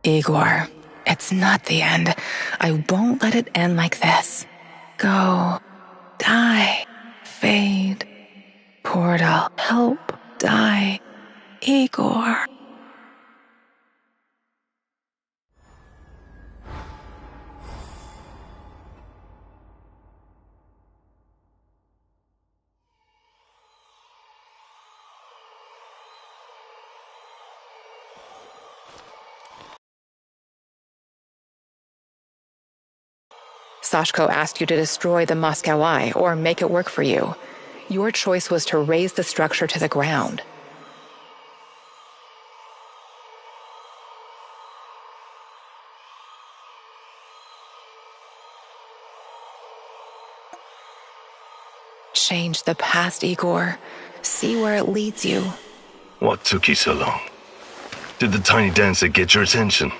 Igor, it's not the end. I won't let it end like this. Go. Die. Fade. Portal. Help. Die. Igor. Sashko asked you to destroy the Moscow Eye or make it work for you. Your choice was to raze the structure to the ground. Change the past, Igor. See where it leads you. What took you so long? Did the tiny dancer get your attention?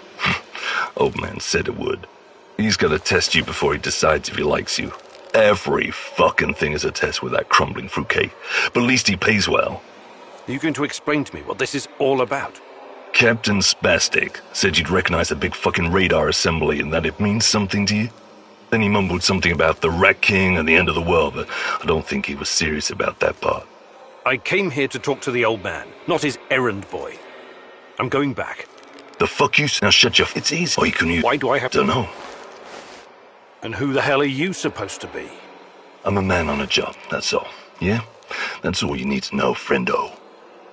Old man said it would. He's gotta test you before he decides if he likes you. Every fucking thing is a test with that crumbling fruitcake. But at least he pays well. Are you going to explain to me what this is all about? Captain Spastic said you'd recognize a big fucking radar assembly and that it means something to you. Then he mumbled something about the Rat King and the end of the world, but I don't think he was serious about that part. I came here to talk to the old man, not his errand boy. I'm going back. The fuck you... Now shut your... It's easy. Or you can use... Why do I have... Don't know. And who the hell are you supposed to be? I'm a man on a job, that's all. Yeah? That's all you need to know, friendo.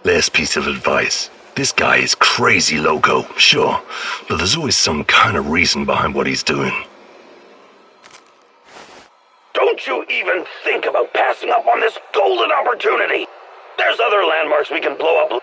Last piece of advice. This guy is crazy loco, sure, but there's always some kind of reason behind what he's doing. Don't you even think about passing up on this golden opportunity! There's other landmarks we can blow up.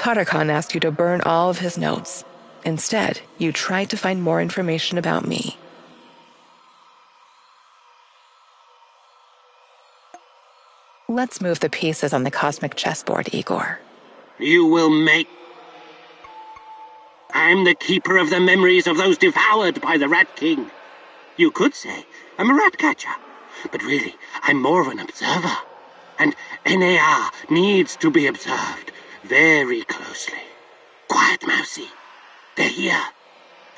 Tartakan asked you to burn all of his notes. Instead, you tried to find more information about me. Let's move the pieces on the cosmic chessboard, Igor. You will make... I'm the keeper of the memories of those devoured by the Rat King. You could say I'm a rat catcher, but really, I'm more of an observer. And NAR needs to be observed very closely. Quiet, Mousy. They're here.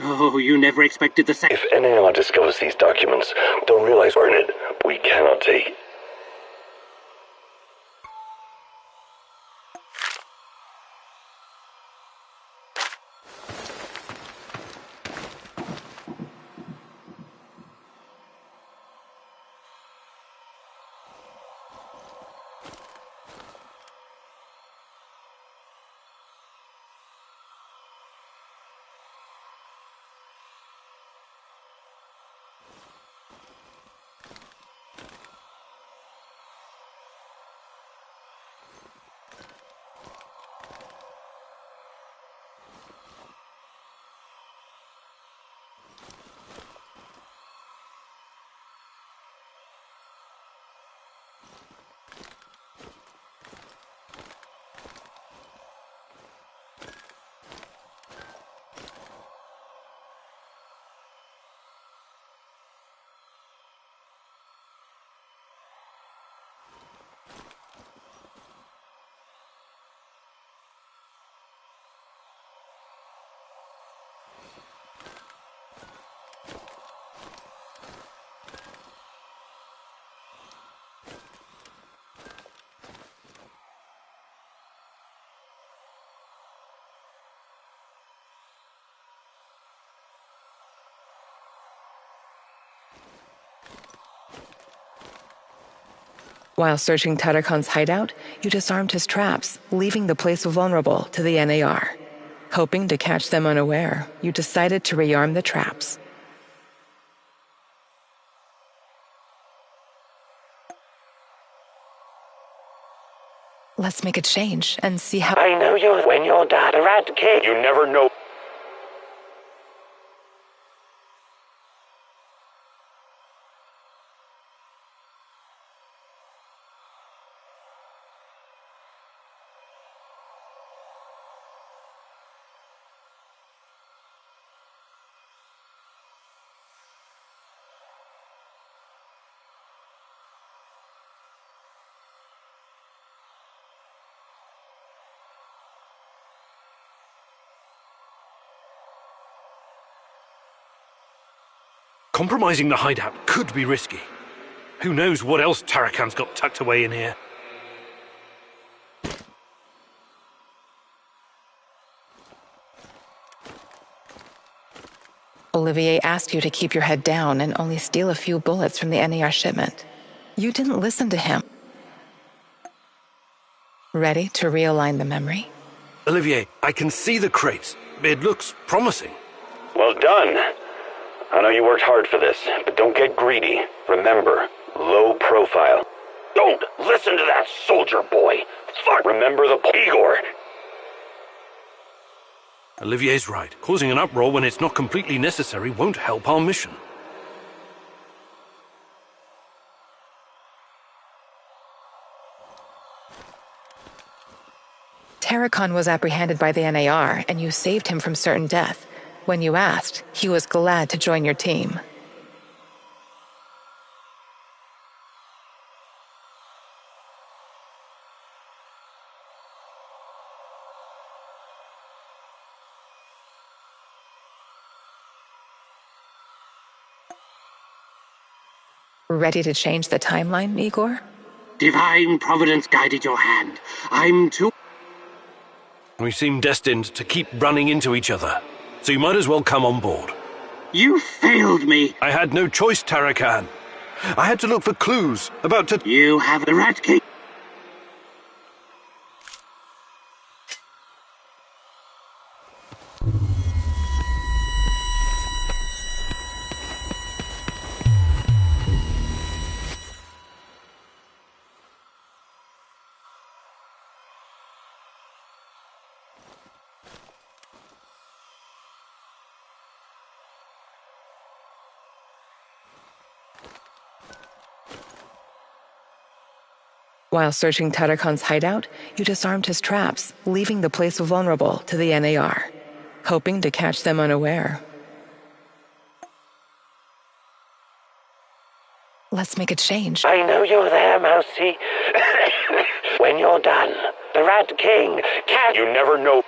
Oh, you never expected the If NAR discovers these documents, don't realize we're in it, we cannot take it. While searching Tarakan's hideout, you disarmed his traps, leaving the place vulnerable to the NAR. Hoping to catch them unaware, you decided to rearm the traps. Let's make a change and see how— I know you're when you're dad, a rat king. You never know. Compromising the hideout could be risky. Who knows what else Tarakan's got tucked away in here? Olivier asked you to keep your head down and only steal a few bullets from the NAR shipment. You didn't listen to him. Ready to realign the memory? Olivier, I can see the crates. It looks promising. Well done. I know you worked hard for this, but don't get greedy. Remember, low profile. Don't listen to that soldier boy. Fuck. Remember the Igor. Olivier's right. Causing an uproar when it's not completely necessary won't help our mission. Tarakan was apprehended by the NAR, and you saved him from certain death. When you asked, he was glad to join your team. Ready to change the timeline, Igor? Divine providence guided your hand. I'm too... We seem destined to keep running into each other, so you might as well come on board. You failed me. I had no choice, Tarakan. I had to look for clues about to... You have the Rat King. While searching Tarakan's hideout, you disarmed his traps, leaving the place vulnerable to the NAR. Hoping to catch them unaware. Let's make a change. I know you're there, Mousy. When you're done, the Rat King can't... You never know.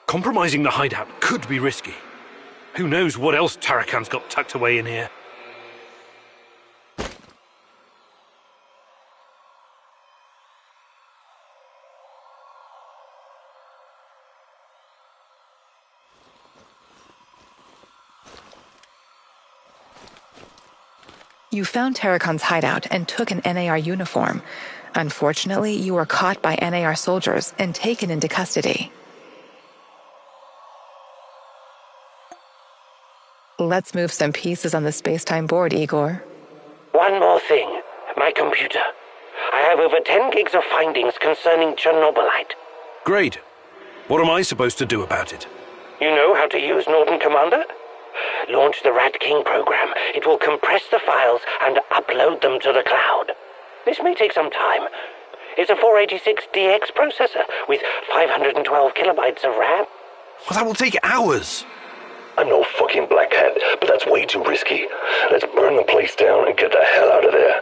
Compromising the hideout could be risky. Who knows what else Tarakan's got tucked away in here? You found Tarakan's hideout and took an NAR uniform. Unfortunately, you were caught by NAR soldiers and taken into custody. Let's move some pieces on the space-time board, Igor. One more thing. My computer. I have over 10 gigs of findings concerning Chernobylite. Great. What am I supposed to do about it? You know how to use Norton Commander? Launch the Rat King program. It will compress the files and upload them to the cloud. This may take some time. It's a 486DX processor with 512 kilobytes of RAM. Well, that will take hours. I'm no fucking black hat, but that's way too risky. Let's burn the place down and get the hell out of there.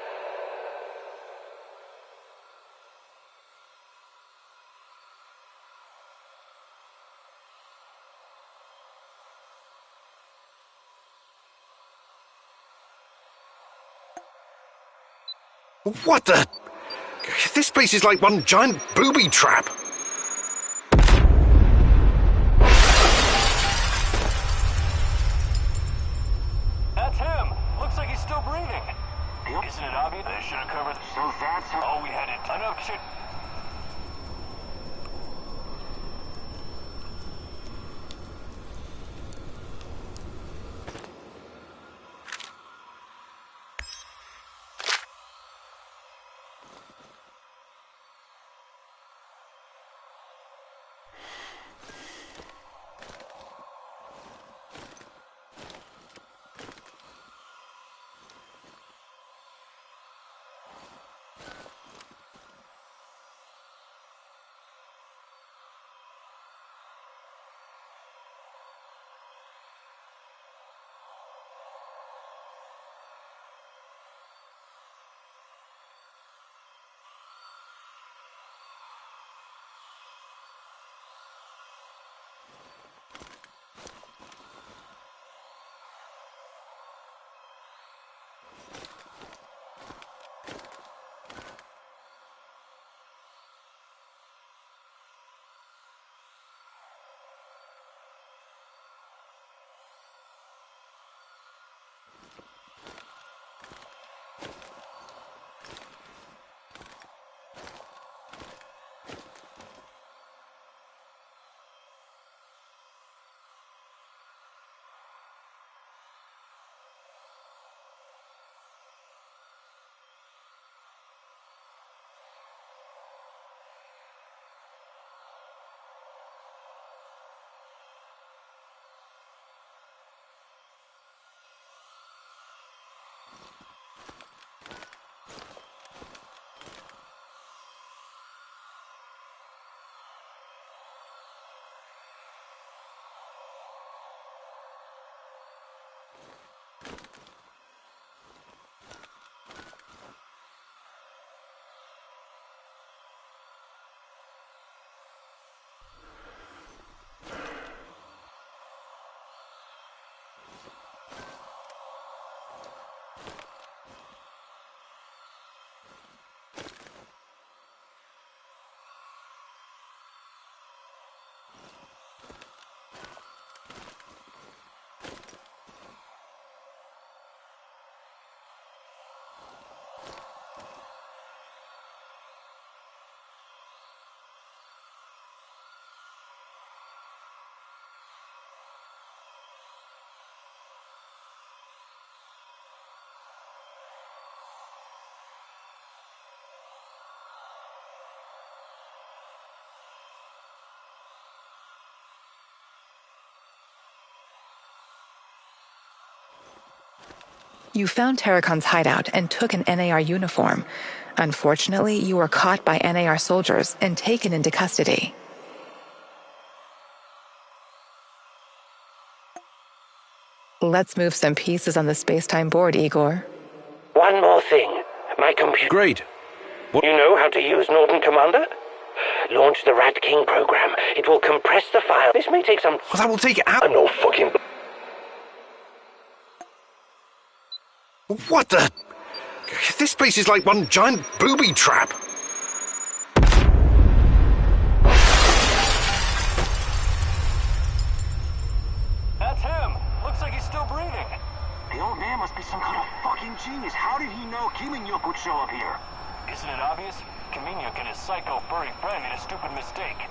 What the... This place is like one giant booby trap. That's him. Looks like he's still breathing. Is Isn't it obvious? They should have covered. So that's how... All we had to... Enough shit. You found Terracon's hideout and took an NAR uniform. Unfortunately, you were caught by NAR soldiers and taken into custody. Let's move some pieces on the space-time board, Igor. One more thing. My computer... Great. What? You know how to use Norton Commander? Launch the Rat King program. It will compress the file. This may take some... Well, that will take it out. I'm no fucking... What the? This place is like one giant booby trap. That's him. Looks like he's still breathing. The old man must be some kind of fucking genius. How did he know Kiminuk would show up here? Isn't it obvious? Kaminyuk and his psycho furry friend made a stupid mistake.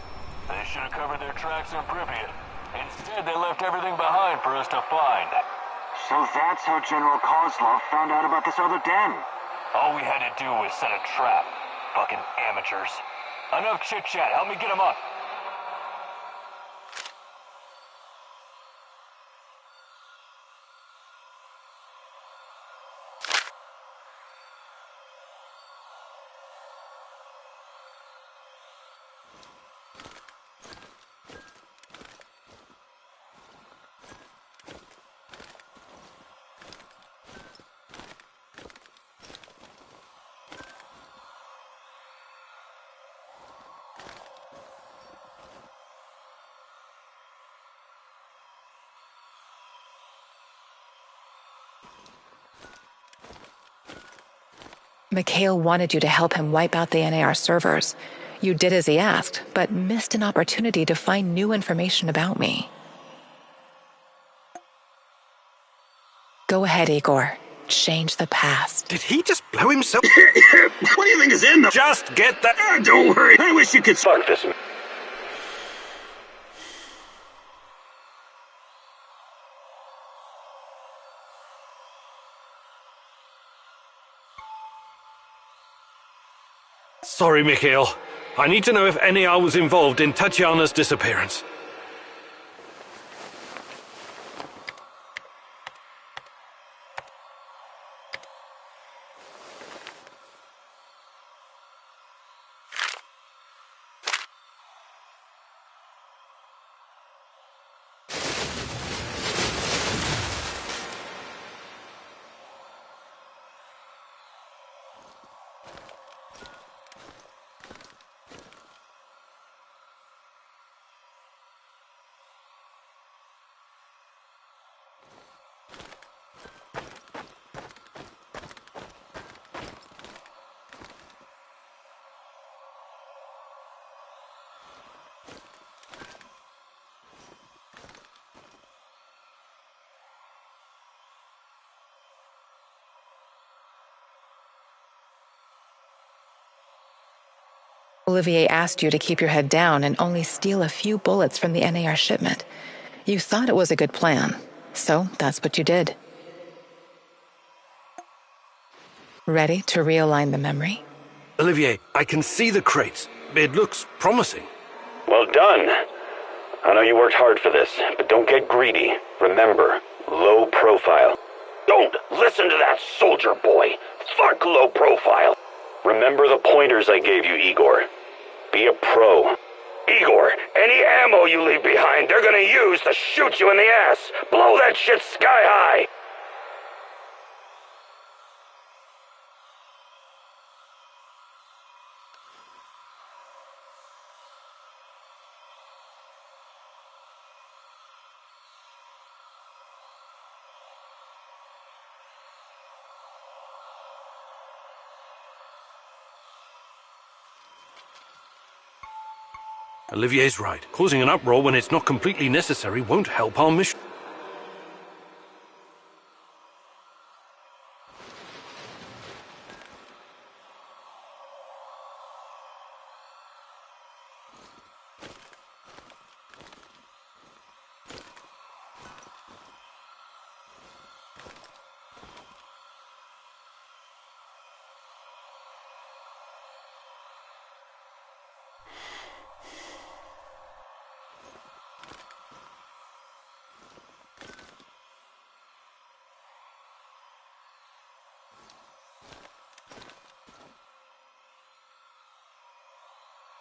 They should have covered their tracks in Pripyat. Instead, they left everything behind for us to find. So that's how General Kozlov found out about this other den. All we had to do was set a trap. Fucking amateurs. Enough chit-chat. Help me get him up. Mikhail wanted you to help him wipe out the NAR servers. You did as he asked, but missed an opportunity to find new information about me. Go ahead, Igor. change the past. Did he just blow himself? What do you think is in them? Just get that. Don't worry. I wish you could... Fuck this. Sorry, Mikhail. I need to know if NAR was involved in Tatiana's disappearance. Olivier asked you to keep your head down and only steal a few bullets from the NAR shipment. You thought it was a good plan, so that's what you did. Ready to realign the memory? Olivier, I can see the crates. It looks promising. Well done. I know you worked hard for this, but don't get greedy. Remember, low profile. Don't listen to that soldier boy. Fuck low profile. Remember the pointers I gave you, Igor. Be a pro. Igor, any ammo you leave behind, they're gonna use to shoot you in the ass. Blow that shit sky high. Olivier's right. Causing an uproar when it's not completely necessary won't help our mission.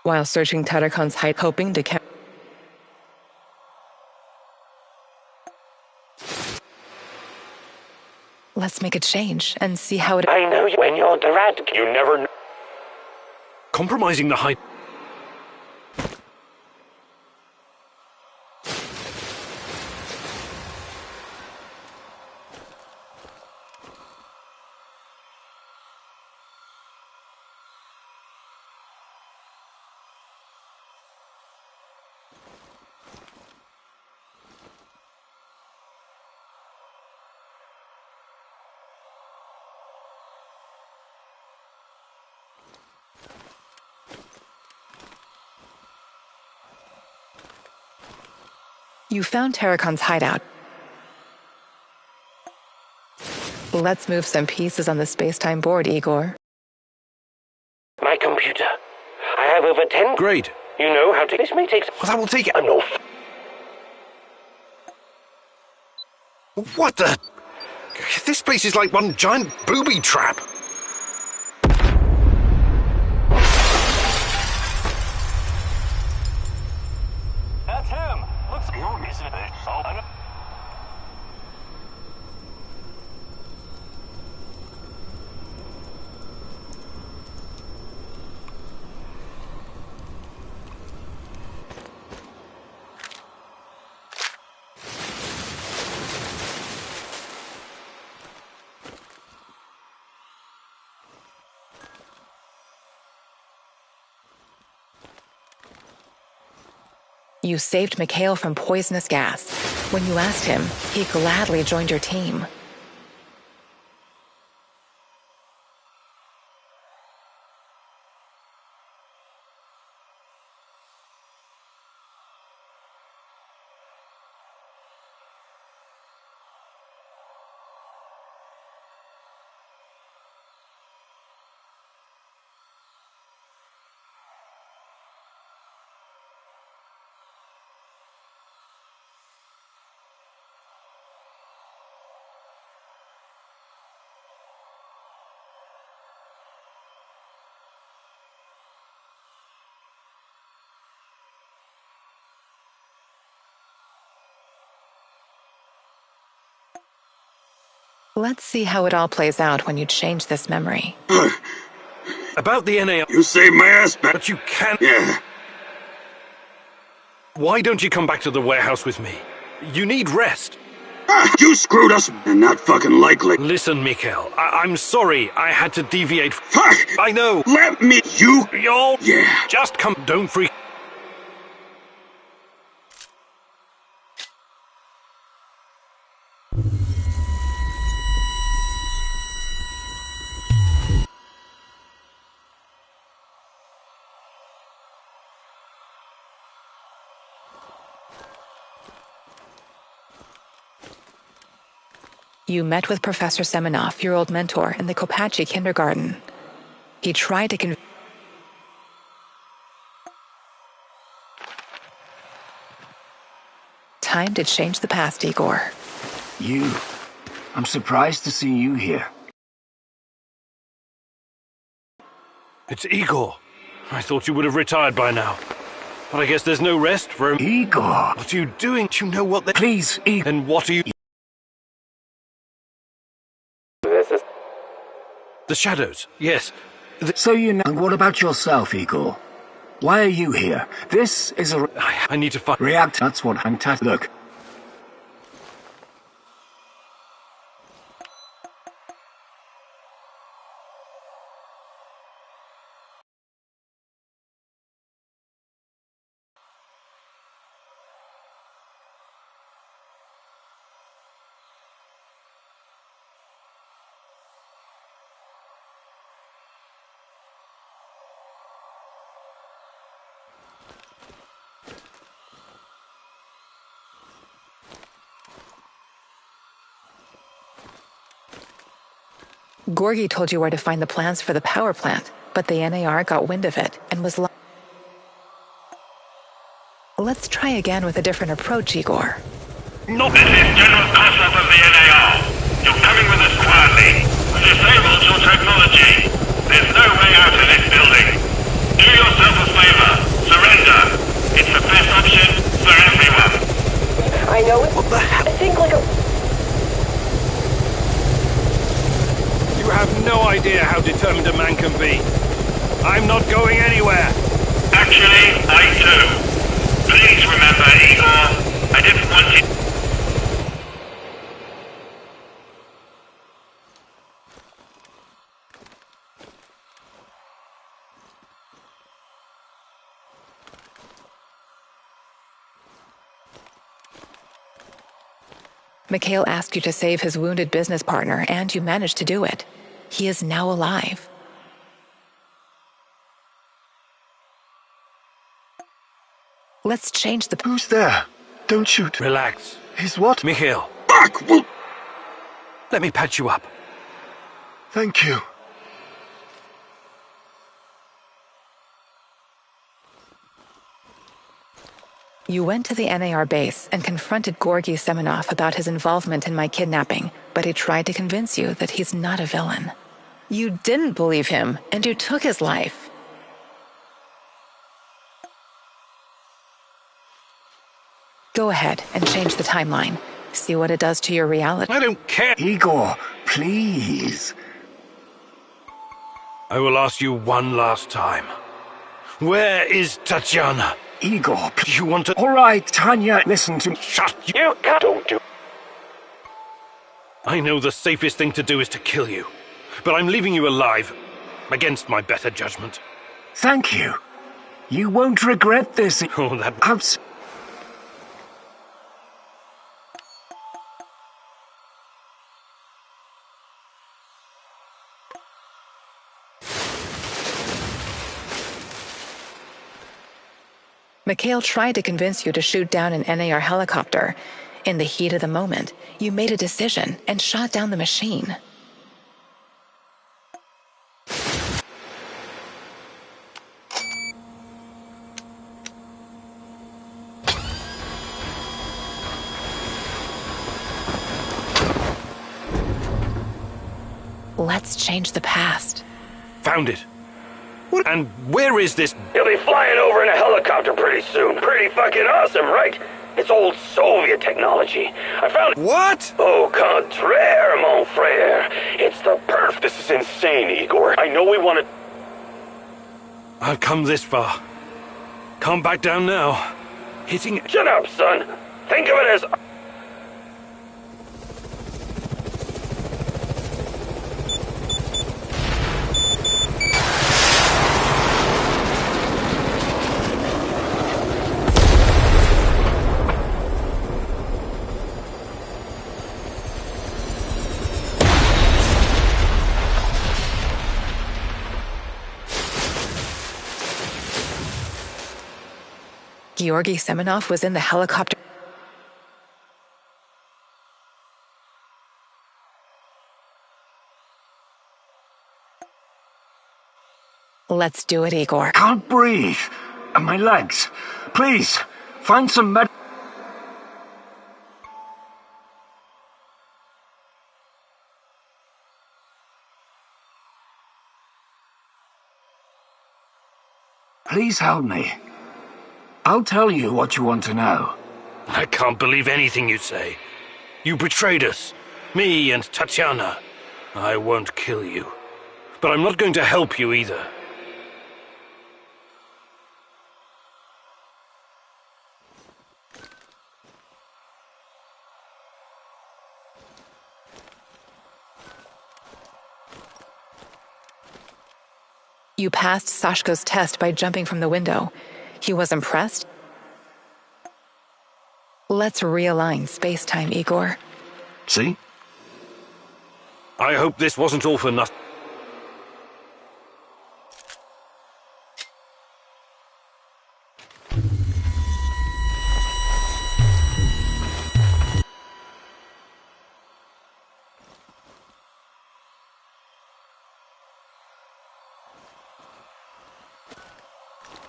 While searching Tarakon's height, hoping to catch... Let's make a change and see how it... I know you when you're the rat. You never know. Compromising the height. You found Tarakon's hideout. Let's move some pieces on the space-time board, Igor. My computer. I have over 10... Great. You know how to... This may take... Well, that will take it. No. What the? This place is like one giant booby trap. That's him. Looks like you're missing it. You saved Mikhail from poisonous gas. When you asked him, he gladly joined your team. Let's see how it all plays out when you change this memory. About the NAR. You saved my ass back. But you can't. Yeah. Why don't you come back to the warehouse with me? You need rest. You screwed us, and not fucking likely. Listen, Mikhail, I'm sorry I had to deviate. Fuck! I know. Let me, you... You're... Yeah. Just come, don't freak. You met with Professor Semenov, your old mentor, in the Kopachi kindergarten. He tried to Time to change the past, Igor. You. I'm surprised to see you here. It's Igor. I thought you would have retired by now. But I guess there's no rest for him. Igor! What are you doing? Do you know what they... Please, Igor. And what are you... The shadows, yes. So you know... And what about yourself, Igor? Why are you here? This is a... I need to find... React. That's what I'm Look. Gorgi told you where to find the plans for the power plant, but the NAR got wind of it and was Let's try again with a different approach, Igor. No. This is General Concept of the NAR. You're coming with us quietly. We disabled your technology. There's no way out of this building. Do yourself a favor. Surrender. It's the best option for everyone. I know it. What the hell? I think like a... You have no idea how determined a man can be. I'm not going anywhere. Actually, I do. Please remember, Igor, I didn't want you... Mikhail asked you to save his wounded business partner, and you managed to do it. He is now alive. Let's change the... Who's there? Don't shoot. Relax. He's what? Mikhail, Fuck! Well, let me patch you up. Thank you. You went to the NAR base and confronted Gorgi Semenov about his involvement in my kidnapping, but he tried to convince you that he's not a villain. You didn't believe him, and you took his life. Go ahead and change the timeline. See what it does to your reality. I don't care. Igor, please. I will ask you one last time. Where is Tatiana? Igor, You want to... All right, Tanya, listen to me. Shut you... You can't... Don't do... I know the safest thing to do is to kill you. But I'm leaving you alive. Against my better judgment. Thank you. You won't regret this. Oh, that... Mikhail tried to convince you to shoot down an NAR helicopter. In the heat of the moment, you made a decision and shot down the machine. Let's change the past. Found it. And where is this... You'll be flying over in a helicopter pretty soon. Pretty fucking awesome, right? It's old Soviet technology. I found it. What? Au contraire, mon frère. It's the perf. This is insane, Igor. I know we want to... I've come this far. Can't back down now. Hitting it. Shut up, son. Think of it as... Georgy Semenov was in the helicopter. Let's do it, Igor. Can't breathe. And my legs. Please, find some med... Please help me. I'll tell you what you want to know. I can't believe anything you say. You betrayed us. Me and Tatiana. I won't kill you. But I'm not going to help you either. You passed Sashko's test by jumping from the window. He was impressed. Let's realign space-time, Igor. See? I hope this wasn't all for nothing.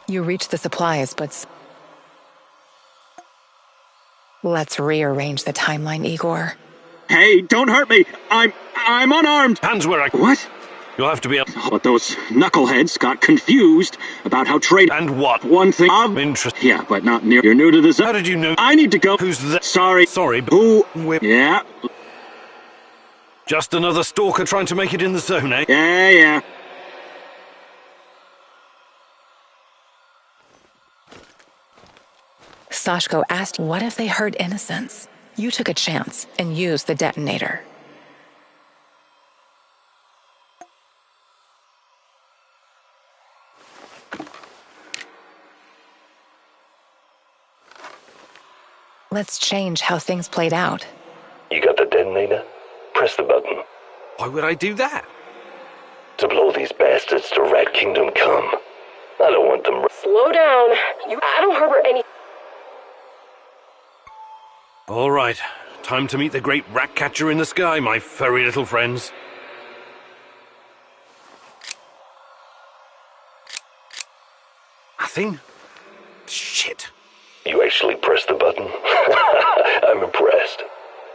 You reached the supplies, but... Let's rearrange the timeline, Igor. Hey, don't hurt me! I'm unarmed! Hands where I... What? You'll have to be... But those knuckleheads got confused about how trade... And what? One thing... Interest. Yeah, but not near... You're new to this... How did you know? I need to go... Who's that? Sorry. Sorry, but... Who... We're... Yeah. Just another stalker trying to make it in the zone, eh? Yeah. Sashko asked, what if they hurt innocents? You took a chance and used the detonator. Let's change how things played out. You got the detonator? Press the button. Why would I do that? To blow these bastards to Rat Kingdom come. I don't want them... Slow down. I don't harbor any... All right. Time to meet the great rat catcher in the sky, my furry little friends. Nothing? Shit. You actually pressed the button? I'm impressed.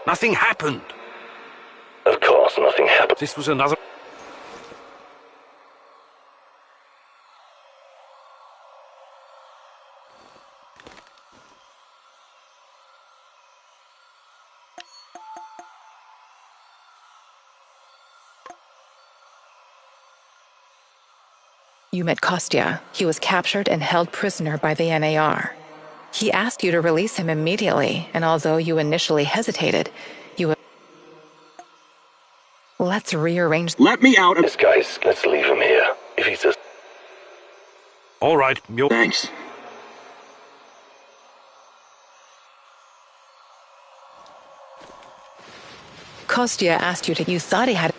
Nothing happened. Of course nothing happened. This was another... You met Kostya. He was captured and held prisoner by the NAR. He asked you to release him immediately, and although you initially hesitated, you... Let's rearrange... Let me out. This guy's... Let's leave him here. If he says... All right, you're... Thanks. Kostya asked you to... You thought he had...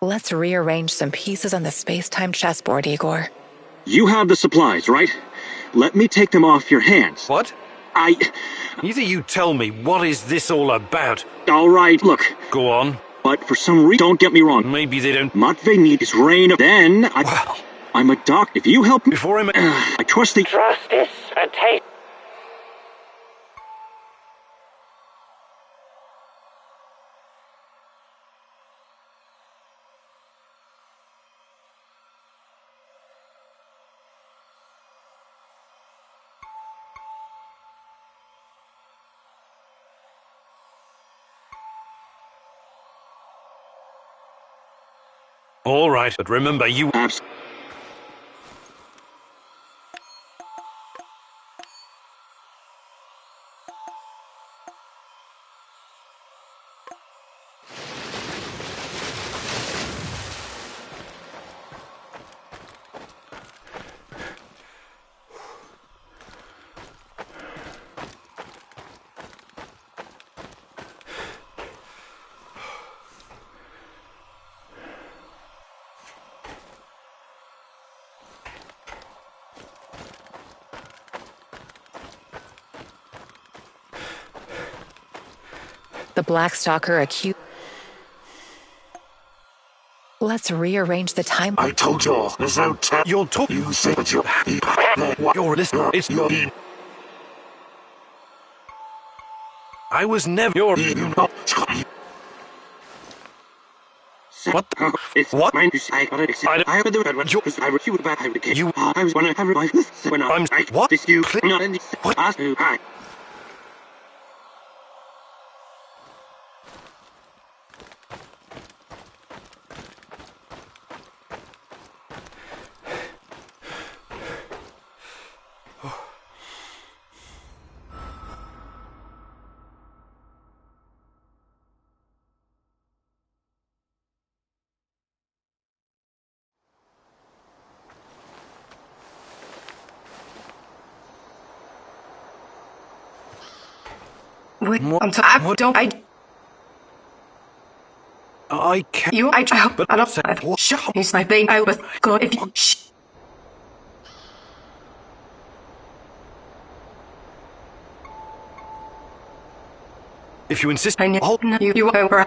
Let's rearrange some pieces on the space-time chessboard, Igor. You have the supplies, right? Let me take them off your hands. What? Either you tell me, what is this all about? All right, look. Go on. But for some reason, don't get me wrong. Maybe they don't... Matvey needs reign of... Then, Well... I'm a doc. If you help me... Before I'm... I trust the... Trust is a taste. All right, but remember, you... The Blackstalker accused. Let's rearrange the time. I told you, there's no time. You're talking... You said you're happy. You're listening. It's your... I was never your... What? It's What? mine to say. I got it. I got the red one. I wrote you about how to You... I was one of her wife. When I'm... I What? this you Please. not any. What? Ask who I. Wait, What? I'm sorry. What? Don't. I can't... You. I hope. But I don't. Shut up. He's my baby. I was good. If you. Shh. If you insist... I knew. I'll... You were.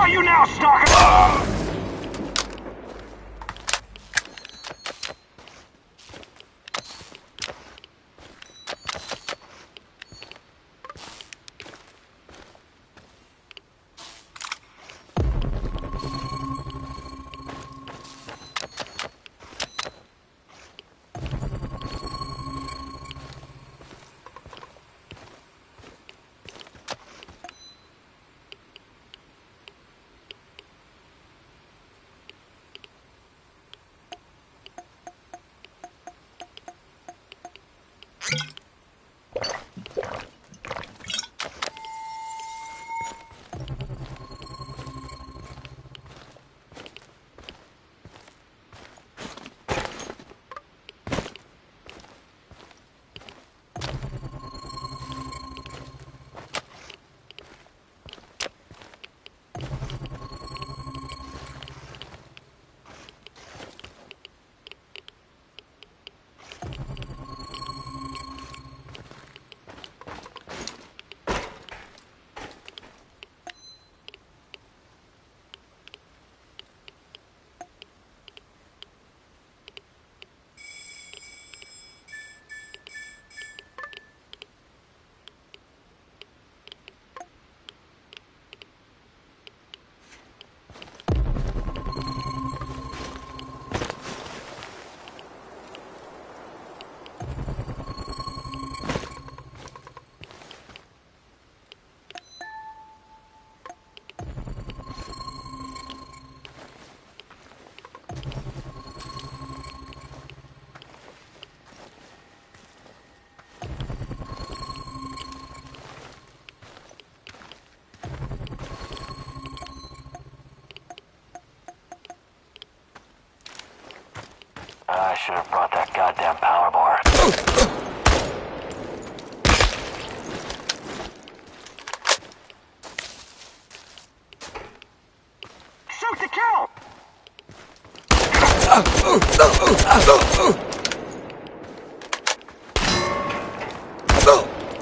Got you now, stalker! I should have brought that goddamn power bar. Shoot to kill!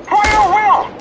For your will!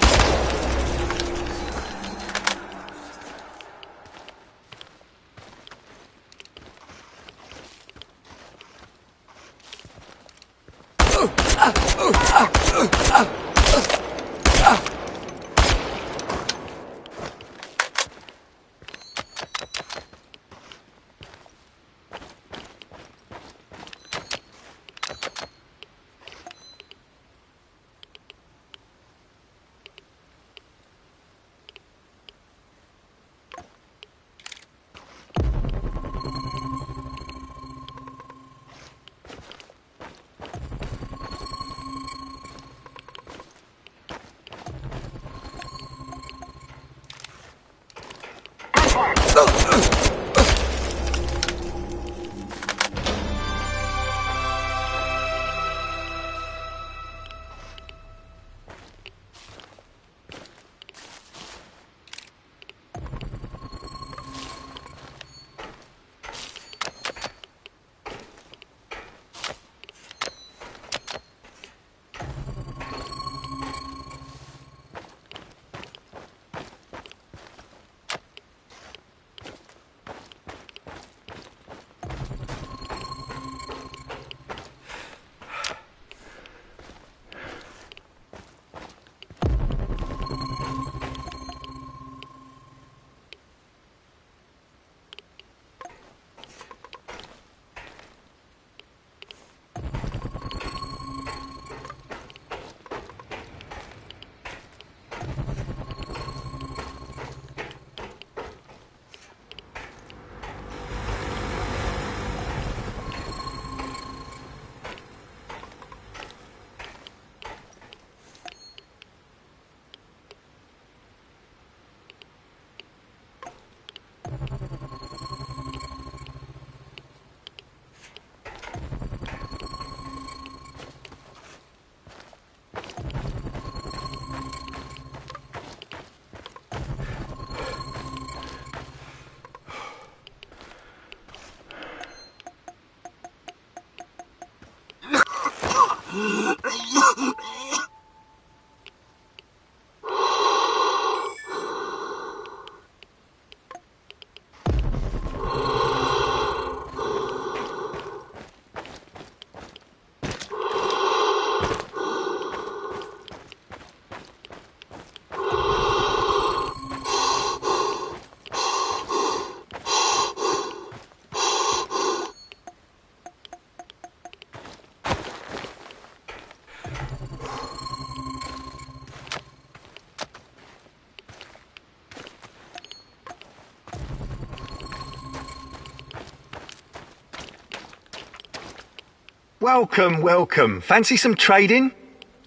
Welcome, welcome. Fancy some trading?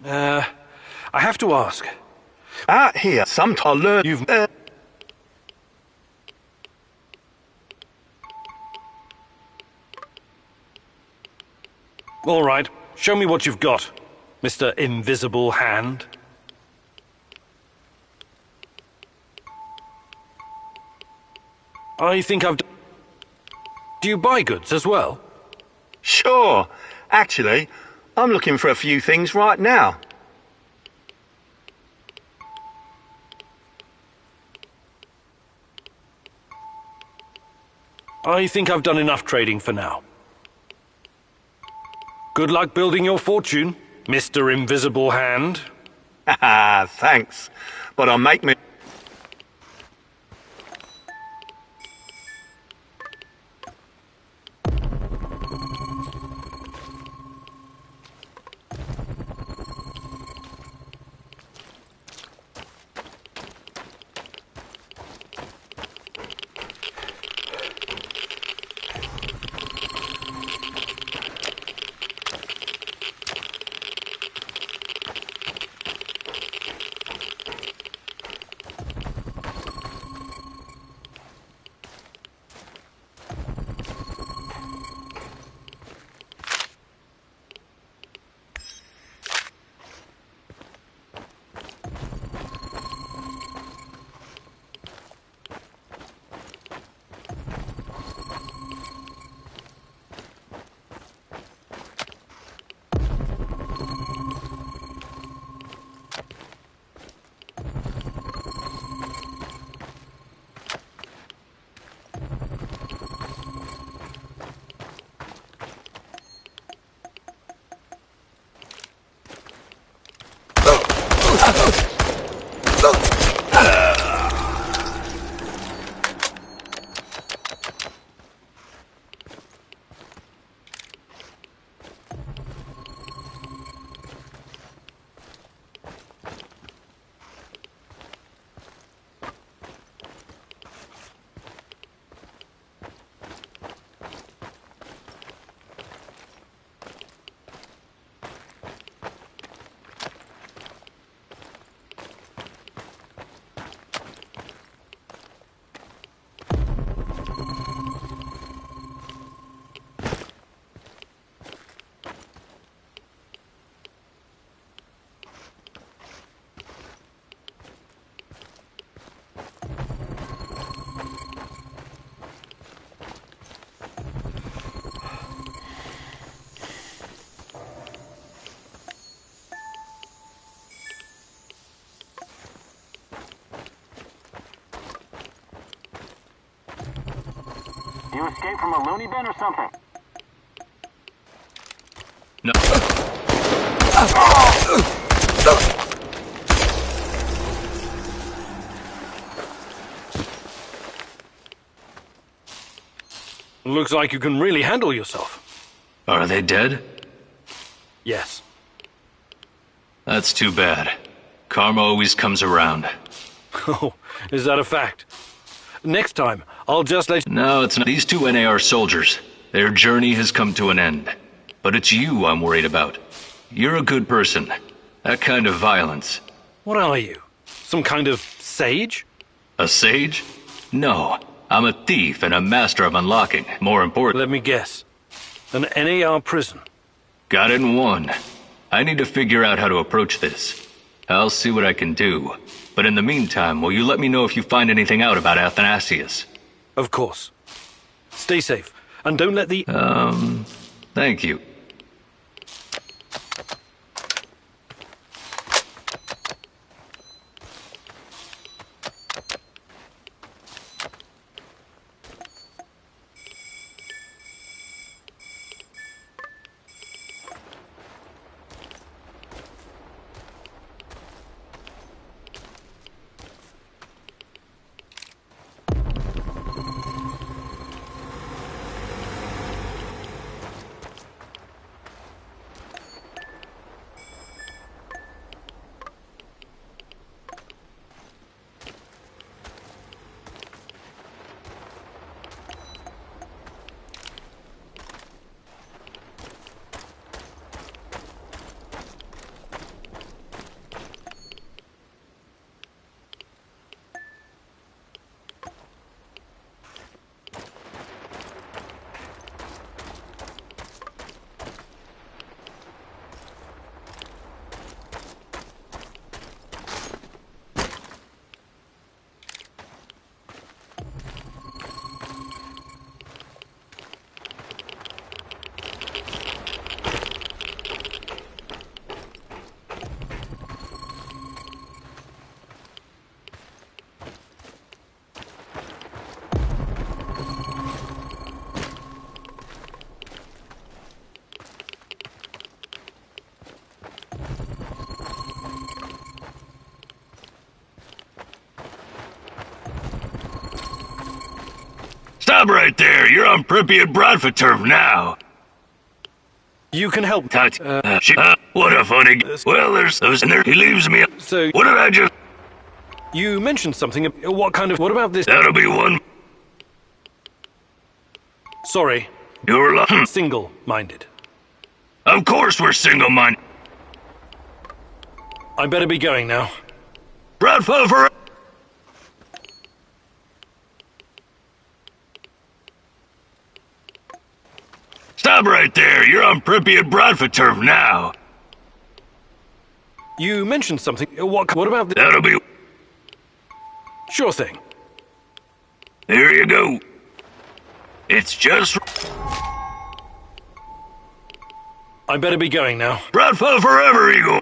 I have to ask. Out here, sometime I'll learn You've... All right, show me what you've got, Mr. Invisible Hand. I think I've... Do you buy goods as well? Sure. Actually, I'm looking for a few things right now. I think I've done enough trading for now. Good luck building your fortune, Mr. Invisible Hand. Haha, thanks. But I'll make me... You escaped from a loony bin or something? No. Looks like you can really handle yourself. Are they dead? Yes. That's too bad. Karma always comes around. Oh, is that a fact? Next time, I'll just let you... No, it's not. These two NAR soldiers. Their journey has come to an end. But it's you I'm worried about. You're a good person. That kind of violence. What are you? Some kind of sage? A sage? No. I'm a thief and a master of unlocking. More important... Let me guess. An NAR prison. Got it in one. I need to figure out how to approach this. I'll see what I can do. But in the meantime, will you let me know if you find anything out about Athanasius? Of course. Stay safe, and don't let the... Thank you. Stop right there. You're on Pripyat Bradford turf now. You can help. What a funny... Well, there's those in there. He leaves me... So... What did I just... You mentioned something. What kind of... What about this? That'll be one. Sorry. You're Single-minded. Of course we're single-minded. I better be going now. Bradford for... Stop right there. You're on Pripyat Bradford turf now. You mentioned something. What about this? That'll be... Sure thing. There you go. It's just... I better be going now. Bradford forever, Eagle.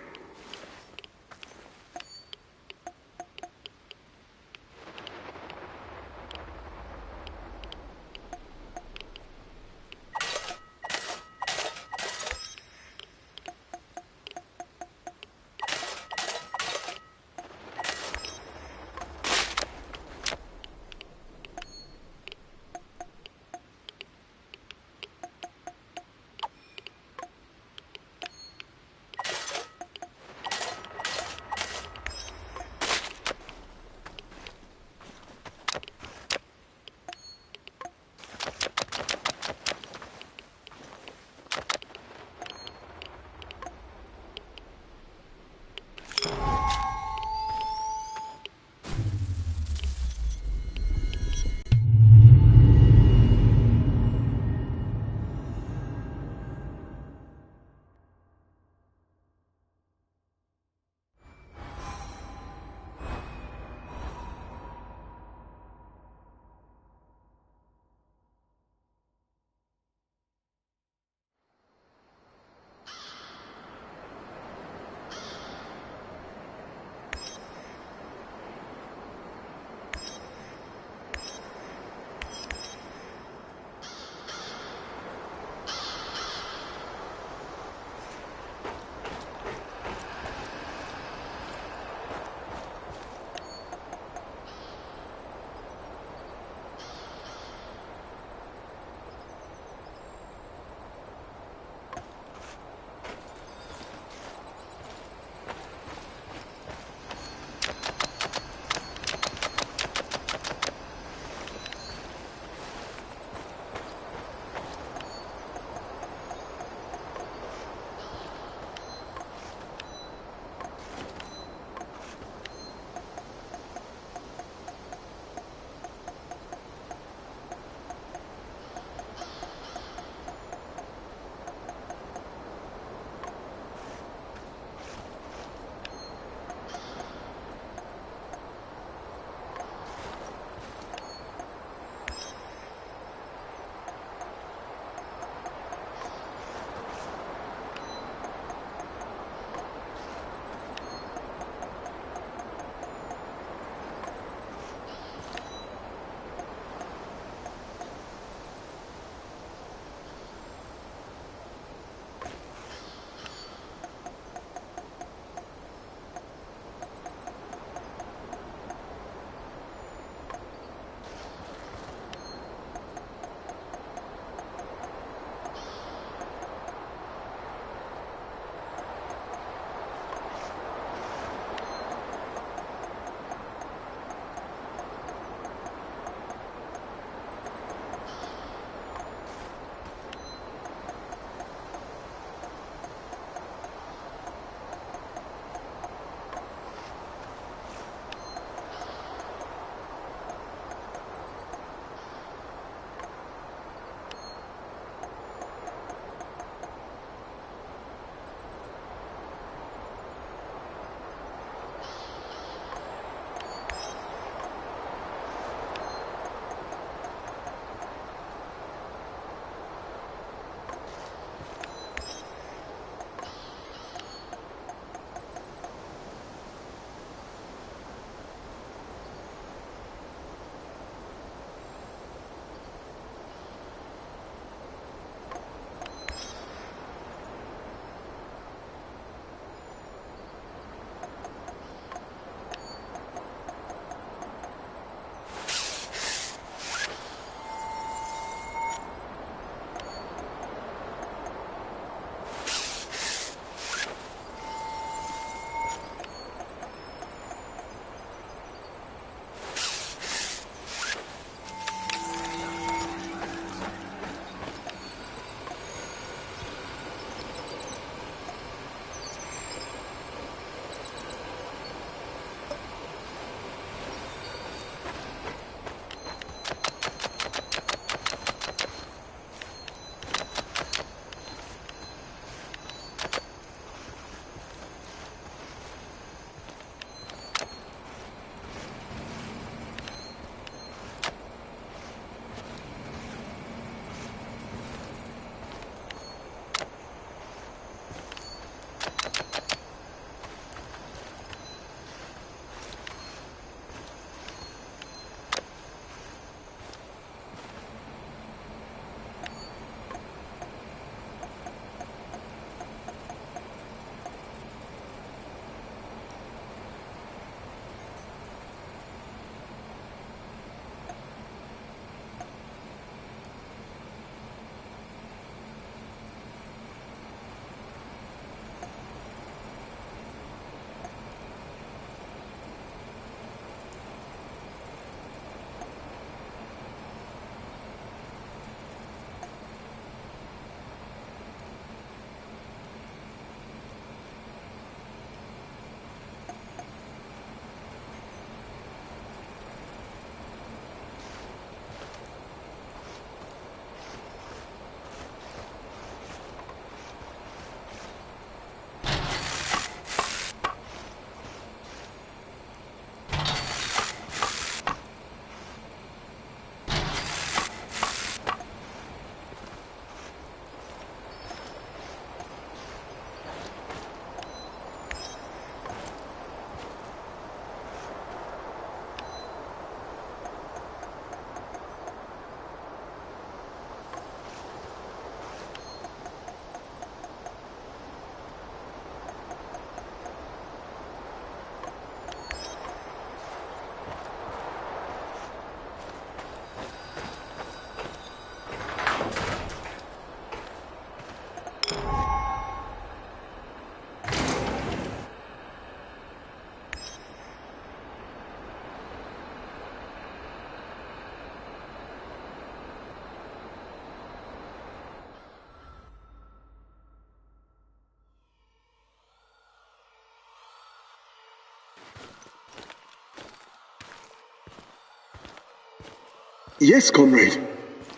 Yes, comrade.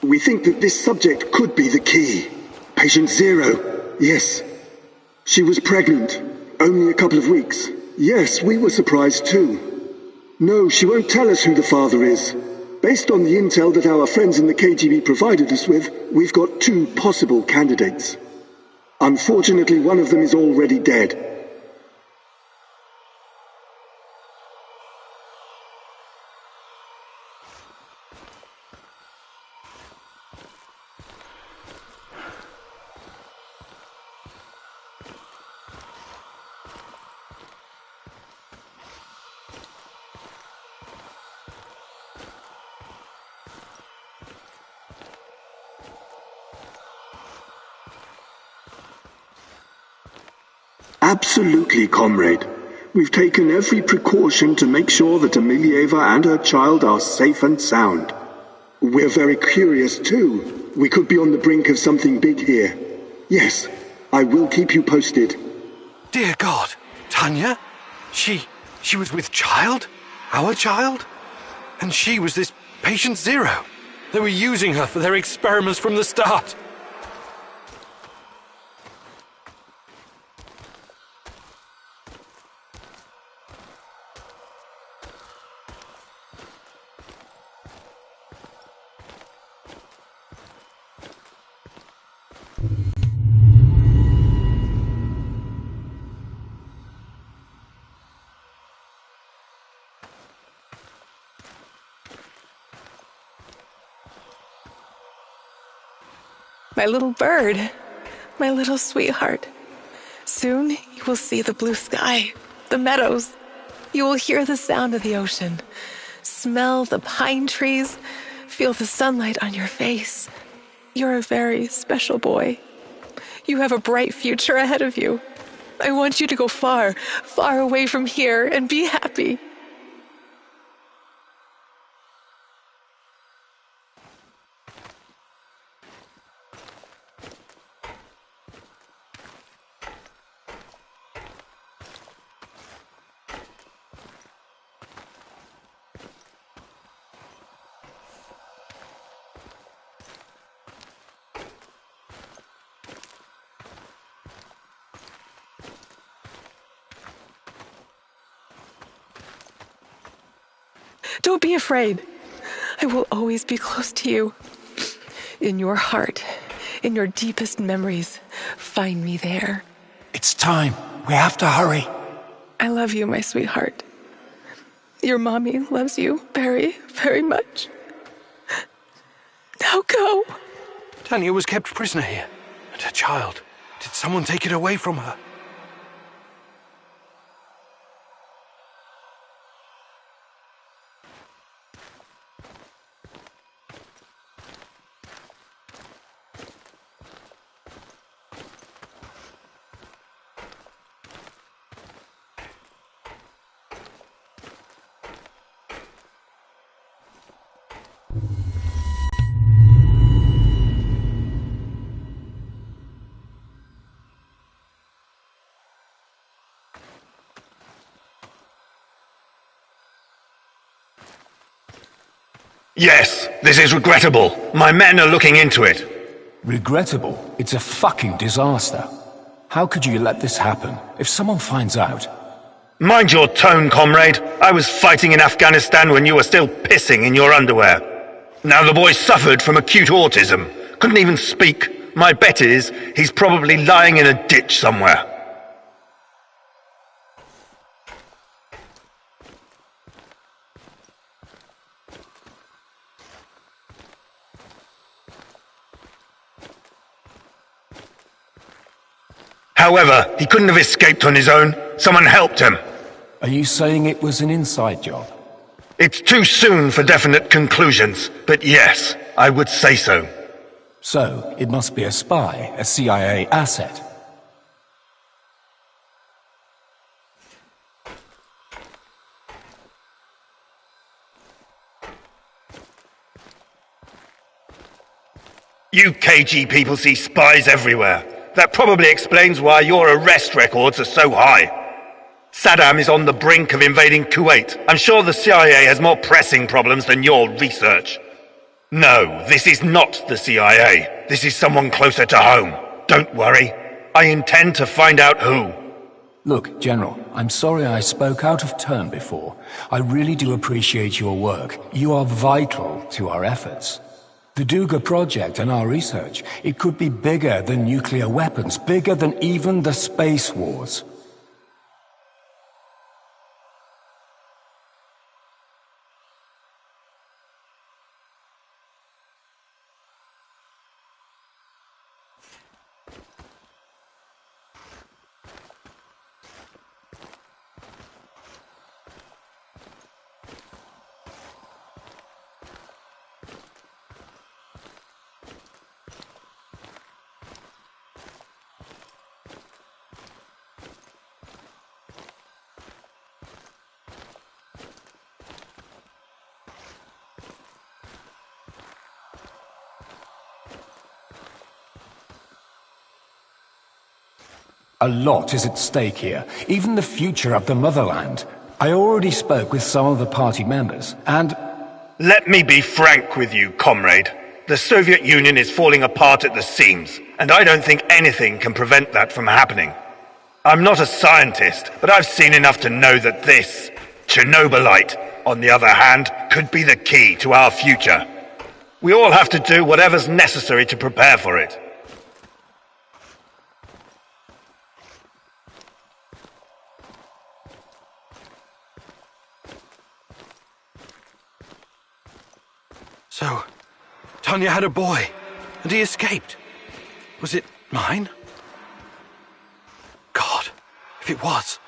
We think that this subject could be the key. Patient Zero. Yes. She was pregnant. Only a couple of weeks. Yes, we were surprised too. No, she won't tell us who the father is. Based on the intel that our friends in the KGB provided us with, we've got 2 possible candidates. Unfortunately, one of them is already dead. Absolutely, comrade. We've taken every precaution to make sure that Emilieva and her child are safe and sound. We're very curious too. We could be on the brink of something big here. Yes, I will keep you posted. Dear God, Tanya? She was with child? Our child? And she was this patient Zero. They were using her for their experiments from the start. My little bird, my little sweetheart. Soon you will see the blue sky, the meadows. You will hear the sound of the ocean, smell the pine trees, feel the sunlight on your face. You're a very special boy. You have a bright future ahead of you. I want you to go far, far away from here and be happy. Don't be afraid. I will always be close to you. In your heart, in your deepest memories, find me there. It's time. We have to hurry. I love you, my sweetheart. Your mommy loves you very, very much. Now go. Tanya was kept prisoner here. And her child. Did someone take it away from her? Yes, this is regrettable. My men are looking into it. Regrettable? It's a fucking disaster. How could you let this happen? If someone finds out... Mind your tone, comrade. I was fighting in Afghanistan when you were still pissing in your underwear. Now the boy suffered from acute autism. Couldn't even speak. My bet is he's probably lying in a ditch somewhere. However, he couldn't have escaped on his own. Someone helped him. Are you saying it was an inside job? It's too soon for definite conclusions, but yes, I would say so. So, it must be a spy, a CIA asset. You KG people see spies everywhere. That probably explains why your arrest records are so high. Saddam is on the brink of invading Kuwait. I'm sure the CIA has more pressing problems than your research. No, this is not the CIA. This is someone closer to home. Don't worry. I intend to find out who. Look, General, I'm sorry I spoke out of turn before. I really do appreciate your work. You are vital to our efforts. The Duga project and our research, it could be bigger than nuclear weapons, bigger than even the space wars. A lot is at stake here, even the future of the motherland. I already spoke with some of the party members, and... Let me be frank with you, comrade. The Soviet Union is falling apart at the seams, and I don't think anything can prevent that from happening. I'm not a scientist, but I've seen enough to know that this, Chernobylite, on the other hand, could be the key to our future. We all have to do whatever's necessary to prepare for it. So, Tanya had a boy, and he escaped. Was it mine? God, if it was,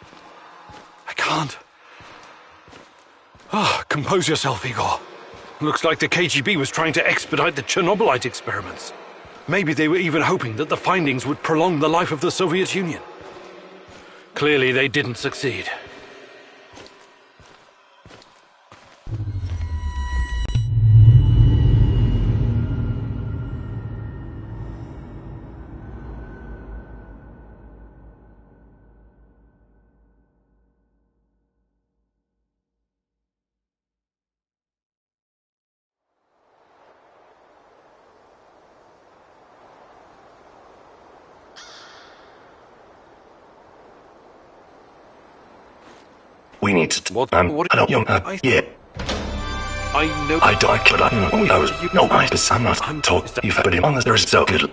I can't. Compose yourself, Igor. Looks like the KGB was trying to expedite the Chernobylite experiments. Maybe they were even hoping that the findings would prolong the life of the Soviet Union. Clearly, they didn't succeed. We need to... What? I don't... yeah. I know... I don't... I was... No, I'm not talking. You've put him on this. There is so little...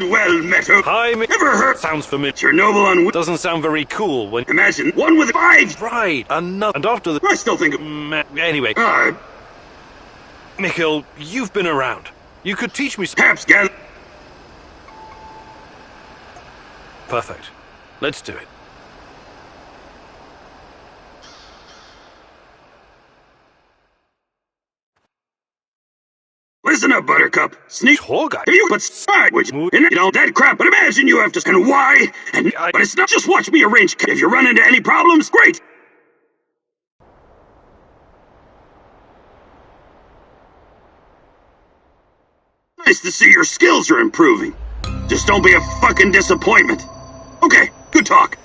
and well met her. Ever heard? Sounds familiar. Chernobyl on doesn't sound very cool when... Imagine one with 5... Right, another... And after the... I still think of... Anyway. Mikhail, you've been around. You could teach me... Perhaps, Gal... Perfect. Let's do it. Listen up, Buttercup. Sneak hole guy. You but side which and all that crap. But imagine you have to and why and but it's not just watch me arrange. If you run into any problems, great. Nice to see your skills are improving. Just don't be a fucking disappointment. Okay, good talk.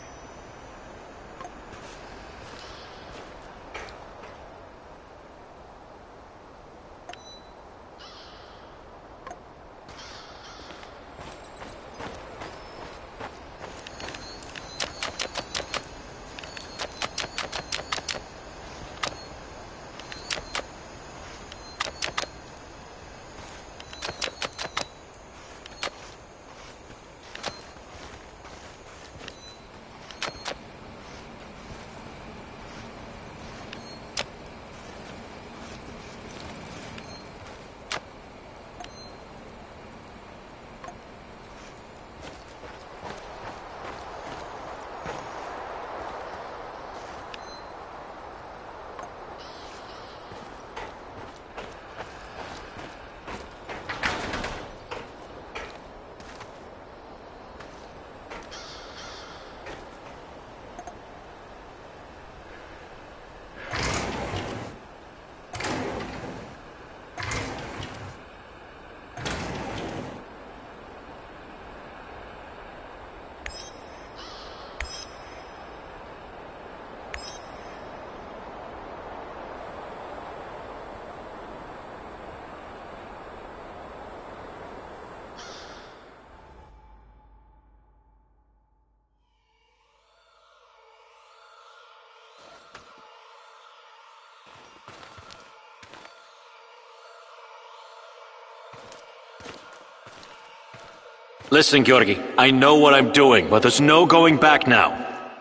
Listen, Georgi, I know what I'm doing, but there's no going back now.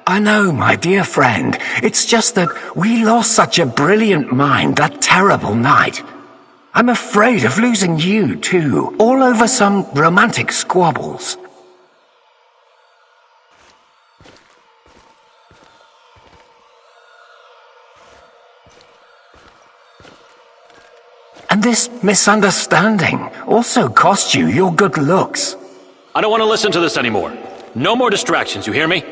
I know, my dear friend. It's just that we lost such a brilliant mind that terrible night. I'm afraid of losing you, too, all over some romantic squabbles. And this misunderstanding also cost you your good looks. I don't want to listen to this anymore. No more distractions, you hear me?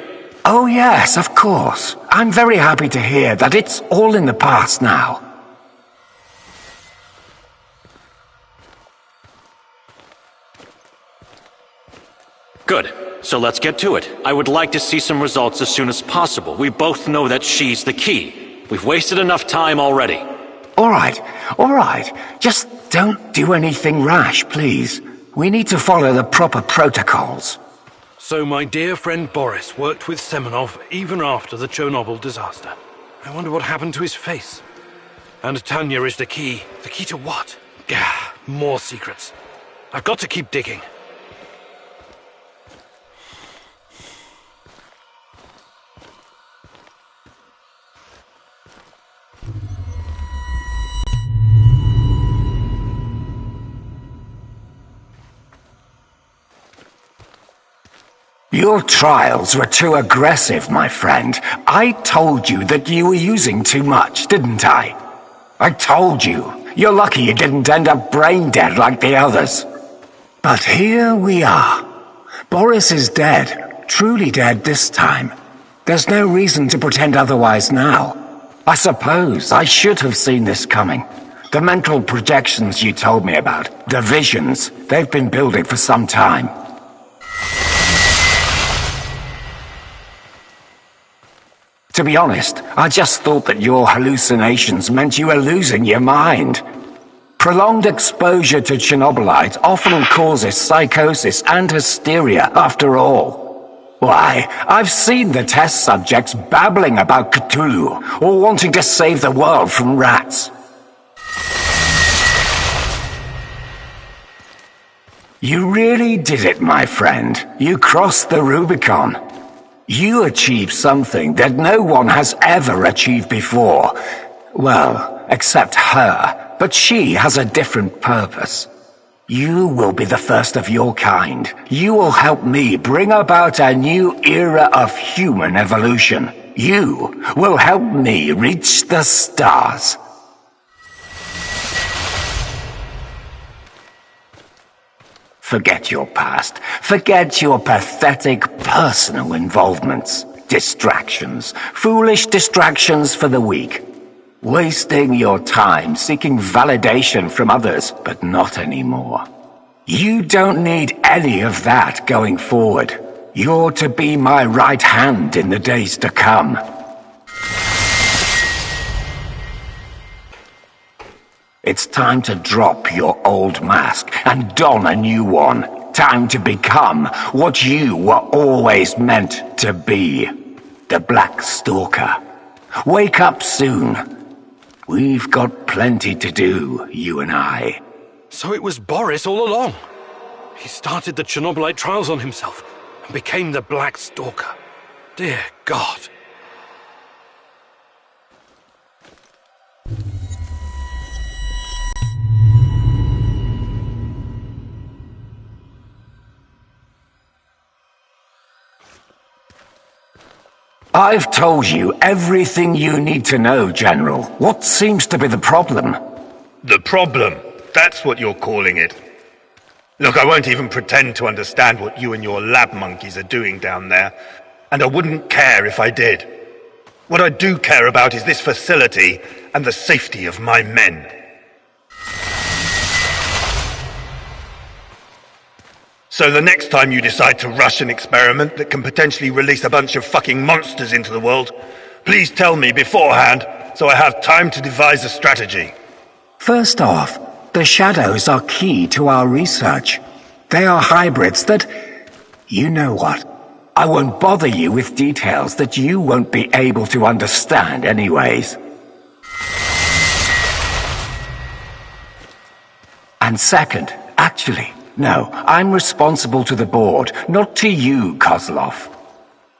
Oh yes, of course. I'm very happy to hear that it's all in the past now. Good. So let's get to it. I would like to see some results as soon as possible. We both know that she's the key. We've wasted enough time already. All right. Just don't do anything rash, please. We need to follow the proper protocols. So my dear friend Boris worked with Semenov even after the Chernobyl disaster. I wonder what happened to his face. And Tanya is the key. The key to what? Gah, more secrets. I've got to keep digging. Your trials were too aggressive, my friend. I told you that you were using too much, didn't I? I told you. You're lucky you didn't end up brain dead like the others. But here we are. Boris is dead. Truly dead this time. There's no reason to pretend otherwise now. I suppose I should have seen this coming. The mental projections you told me about, the visions, they've been building for some time. To be honest, I just thought that your hallucinations meant you were losing your mind. Prolonged exposure to Chernobylite often causes psychosis and hysteria, after all. Why, I've seen the test subjects babbling about Cthulhu, or wanting to save the world from rats. You really did it, my friend. You crossed the Rubicon. You achieved something that no one has ever achieved before. Well, except her, but she has a different purpose. You will be the first of your kind. You will help me bring about a new era of human evolution. You will help me reach the stars. Forget your past. Forget your pathetic personal involvements. Distractions. Foolish distractions for the weak. Wasting your time seeking validation from others, but not anymore. You don't need any of that going forward. You're to be my right hand in the days to come. It's time to drop your old mask and don a new one. Time to become what you were always meant to be. The Black Stalker. Wake up soon. We've got plenty to do, you and I. So it was Boris all along. He started the Chernobylite trials on himself and became the Black Stalker. Dear God. I've told you everything you need to know, General. What seems to be the problem? The problem? That's what you're calling it. Look, I won't even pretend to understand what you and your lab monkeys are doing down there, and I wouldn't care if I did. What I do care about is this facility and the safety of my men. So the next time you decide to rush an experiment that can potentially release a bunch of fucking monsters into the world, please tell me beforehand so I have time to devise a strategy. First off, the shadows are key to our research. They are hybrids that... You know what? I won't bother you with details that you won't be able to understand anyways. And second, actually... No, I'm responsible to the board, not to you, Kozlov.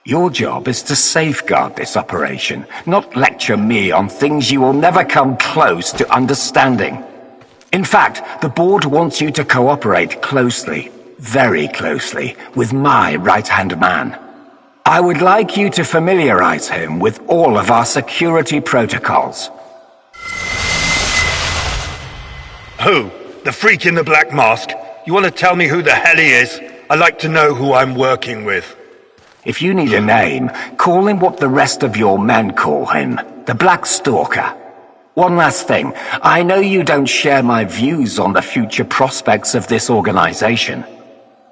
Your job is to safeguard this operation, not lecture me on things you will never come close to understanding. In fact, the board wants you to cooperate closely, very closely, with my right-hand man. I would like you to familiarize him with all of our security protocols. Who? The freak in the black mask? You want to tell me who the hell he is? I like to know who I'm working with. If you need a name, call him what the rest of your men call him, the Black Stalker. One last thing, I know you don't share my views on the future prospects of this organization.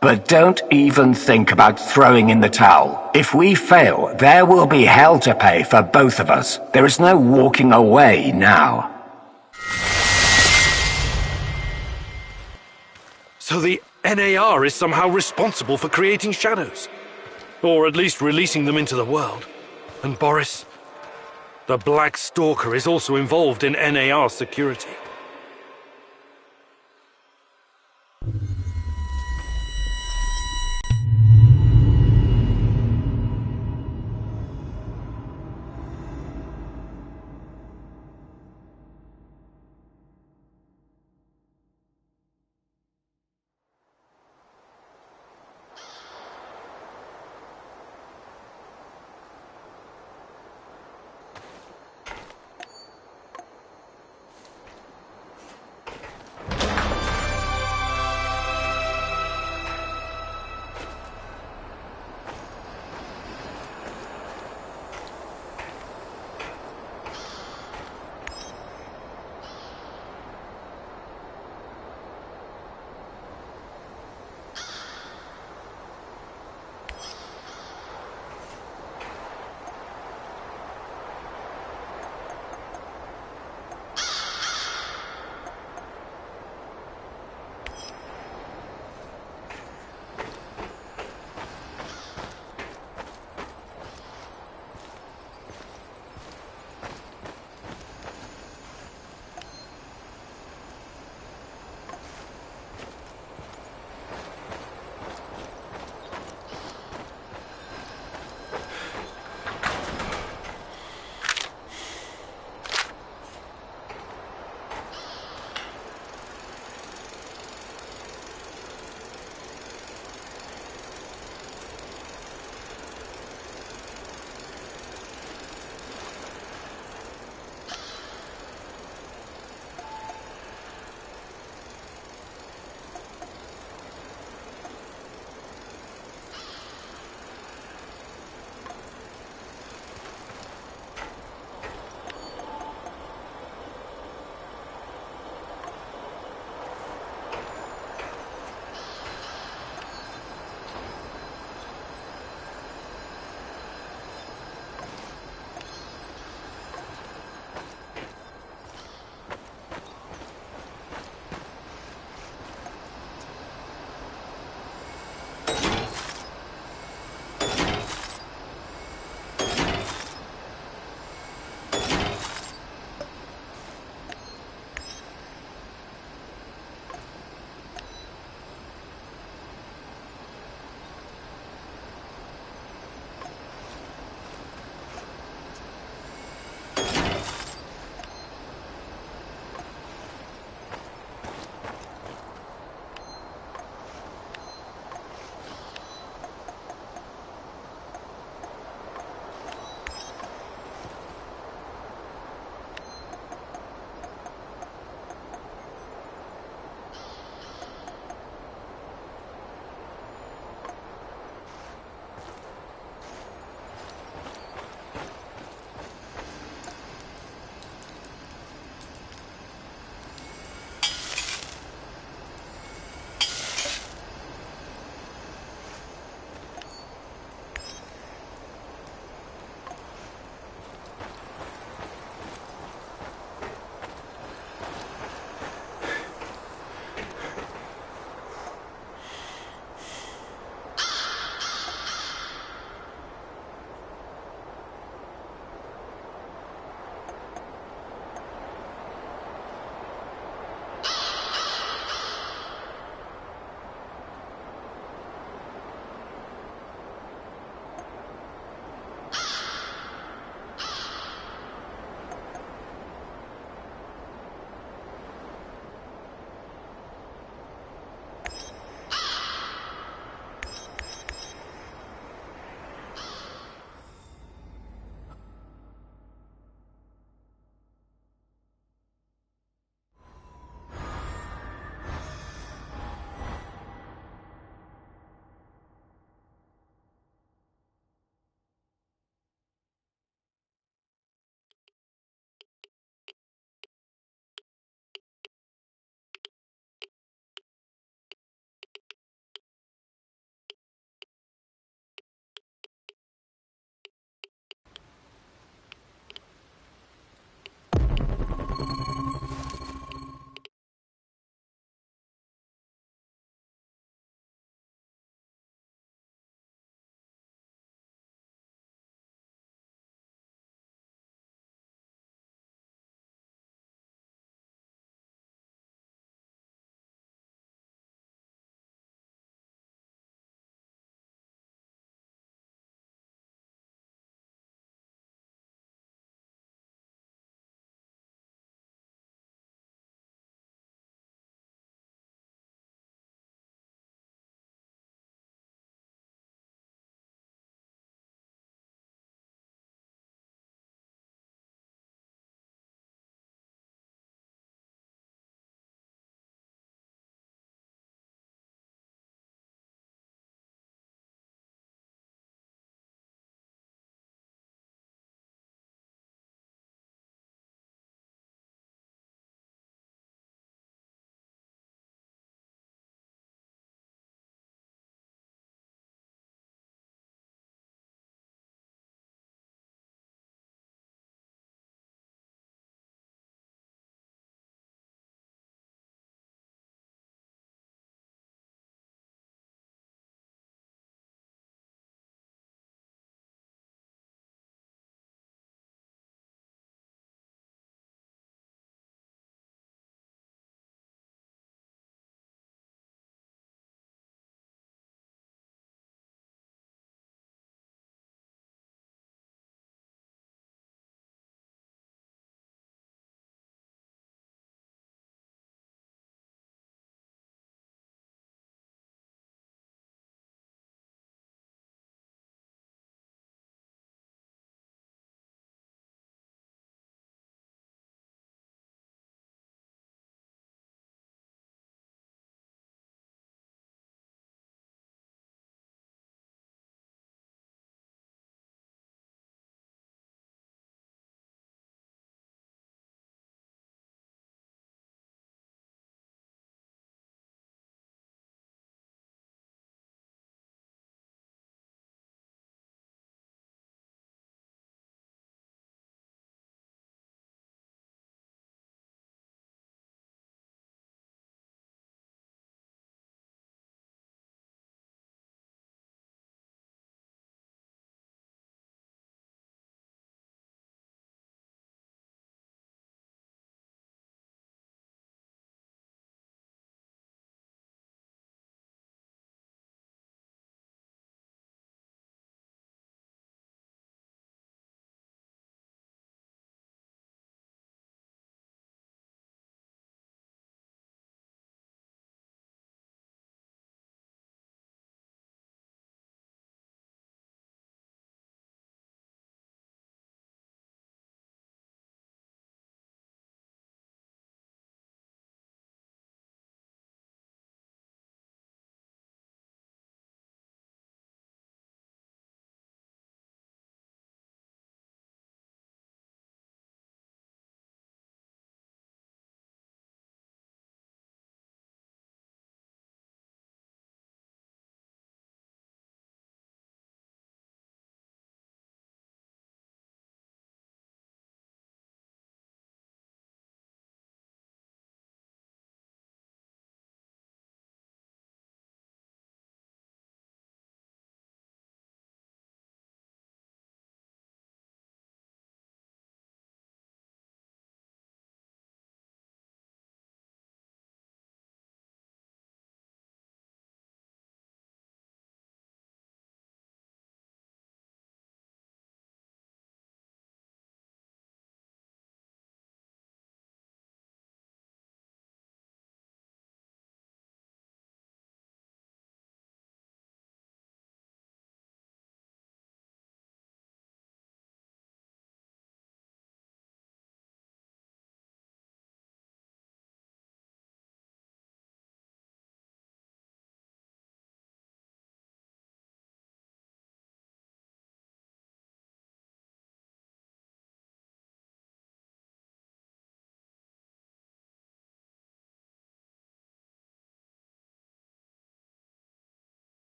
But don't even think about throwing in the towel. If we fail, there will be hell to pay for both of us. There is no walking away now. So the NAR is somehow responsible for creating shadows. Or at least releasing them into the world. And Boris, the Black Stalker, is also involved in NAR security.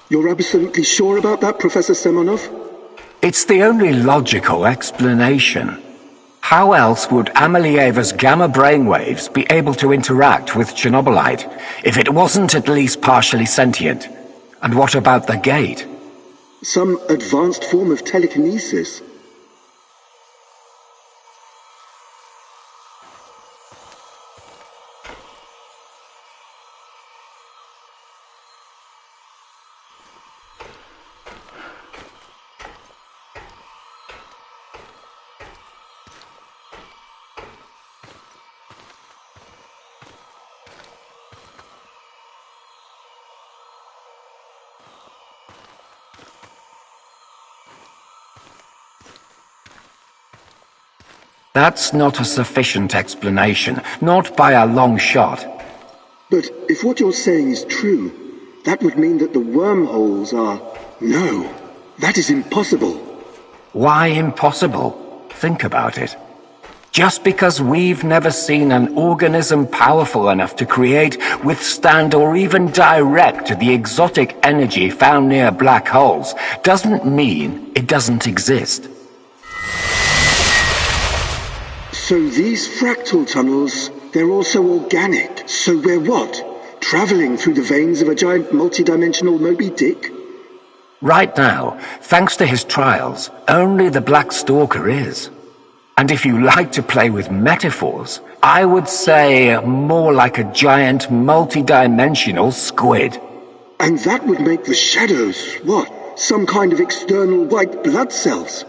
You're absolutely sure about that, Professor Semenov? It's the only logical explanation. How else would Amelieva's gamma brainwaves be able to interact with Chernobylite if it wasn't at least partially sentient? And what about the gate? Some advanced form of telekinesis. That's not a sufficient explanation, not by a long shot. But if what you're saying is true, that would mean that the wormholes are... No, that is impossible. Why impossible? Think about it. Just because we've never seen an organism powerful enough to create, withstand, or even direct the exotic energy found near black holes, doesn't mean it doesn't exist. So these fractal tunnels, they're also organic. So we're what? Traveling through the veins of a giant multidimensional Moby Dick? Right now, thanks to his trials, only the Black Stalker is. And if you like to play with metaphors, I would say more like a giant multidimensional squid. And that would make the shadows, what? Some kind of external white blood cells?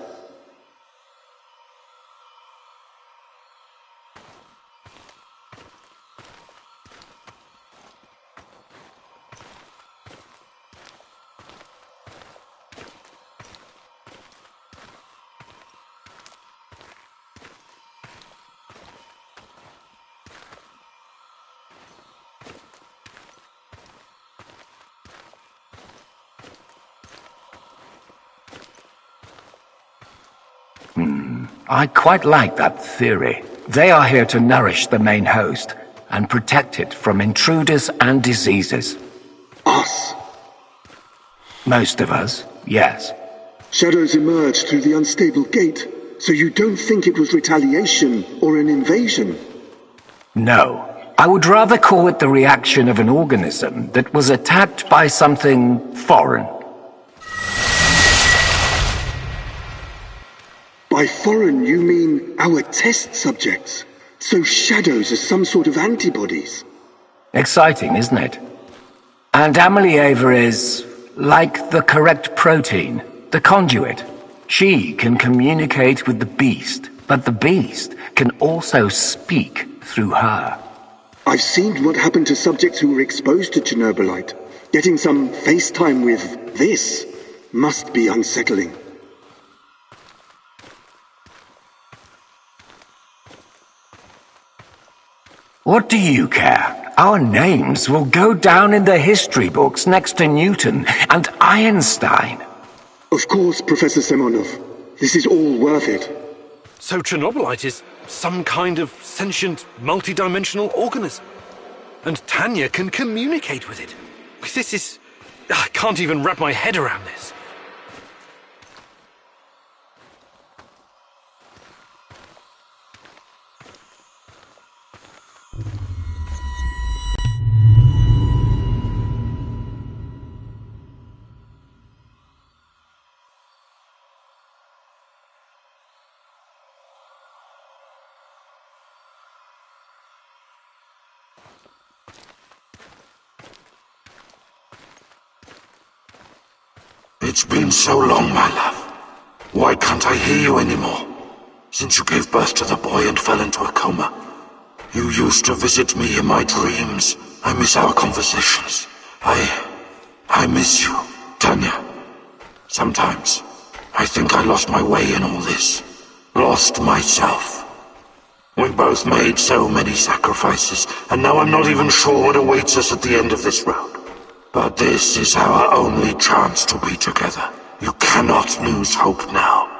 I quite like that theory. They are here to nourish the main host and protect it from intruders and diseases. Us? Most of us, yes. Shadows emerged through the unstable gate, so you don't think it was retaliation or an invasion? No. I would rather call it the reaction of an organism that was attacked by something foreign. By foreign, you mean our test subjects? So shadows are some sort of antibodies? Exciting, isn't it? And Amelieva is like the correct protein, the conduit. She can communicate with the beast, but the beast can also speak through her. I've seen what happened to subjects who were exposed to Chernobylite. Getting some FaceTime with this must be unsettling. What do you care? Our names will go down in the history books next to Newton and Einstein. Of course, Professor Semenov. This is all worth it. So Chernobylite is some kind of sentient, multidimensional organism. And Tanya can communicate with it. This is... I can't even wrap my head around this. It's been so long, my love. Why can't I hear you anymore? Since you gave birth to the boy and fell into a coma. You used to visit me in my dreams. I miss our conversations. I miss you, Tanya. Sometimes, I think I lost my way in all this. Lost myself. We both made so many sacrifices, and now I'm not even sure what awaits us at the end of this road. But this is our only chance to be together. You cannot lose hope now.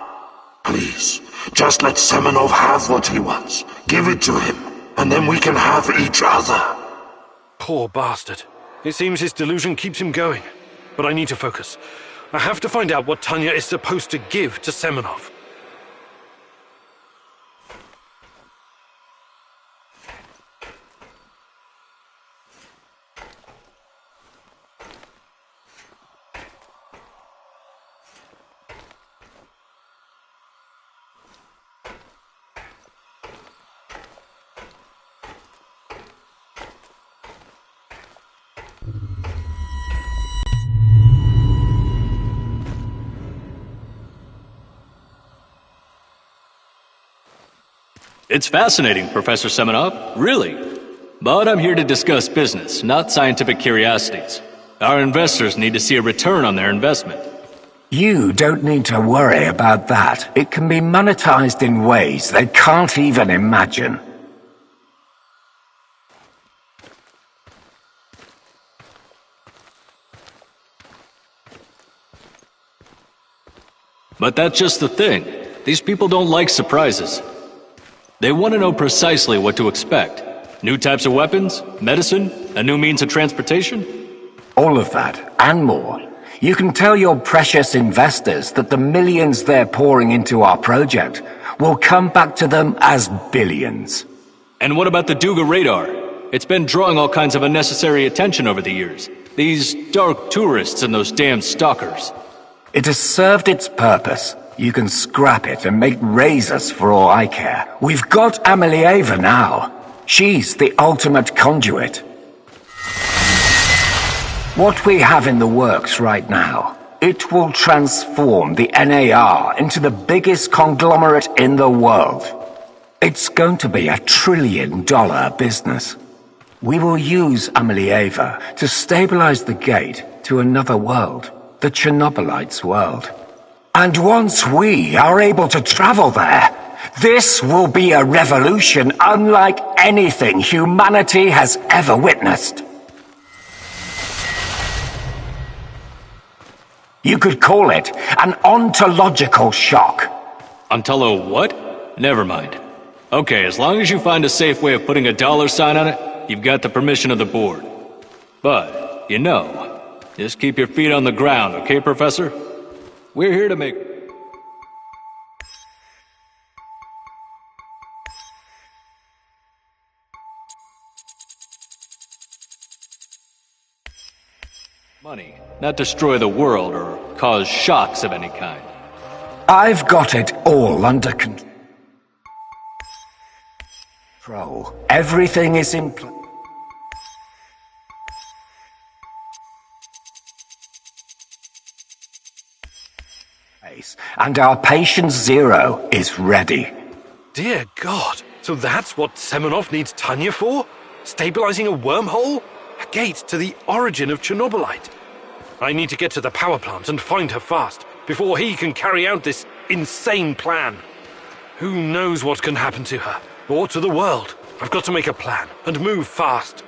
Please, just let Semenov have what he wants. Give it to him, and then we can have each other. Poor bastard. It seems his delusion keeps him going. but I need to focus. I have to find out what Tanya is supposed to give to Semenov. It's fascinating, Professor Semenov, really. But I'm here to discuss business, not scientific curiosities. Our investors need to see a return on their investment. You don't need to worry about that. It can be monetized in ways they can't even imagine. But that's just the thing. These people don't like surprises. They want to know precisely what to expect. New types of weapons, medicine, a new means of transportation. All of that, and more. You can tell your precious investors that the millions they're pouring into our project will come back to them as billions. And what about the Duga radar? It's been drawing all kinds of unnecessary attention over the years. These dark tourists and those damn stalkers. It has served its purpose. You can scrap it and make razors for all I care. We've got Amelieva now. She's the ultimate conduit. What we have in the works right now, it will transform the NAR into the biggest conglomerate in the world. It's going to be $1 trillion business. We will use Amelieva to stabilize the gate to another world, the Chernobylite's world. And once we are able to travel there, this will be a revolution unlike anything humanity has ever witnessed. You could call it an ontological shock. Ontolo what? Never mind. Okay, as long as you find a safe way of putting a $sign on it, you've got the permission of the board. But, you know, just keep your feet on the ground, okay, Professor? We're here to make... money, not destroy the world or cause shocks of any kind. I've got it all under control. Everything is in place. And our patient Zero is ready. Dear God, so that's what Semenov needs Tanya for? Stabilizing a wormhole? A gate to the origin of Chernobylite? I need to get to the power plant and find her fast, before he can carry out this insane plan. Who knows what can happen to her, or to the world? I've got to make a plan, and move fast.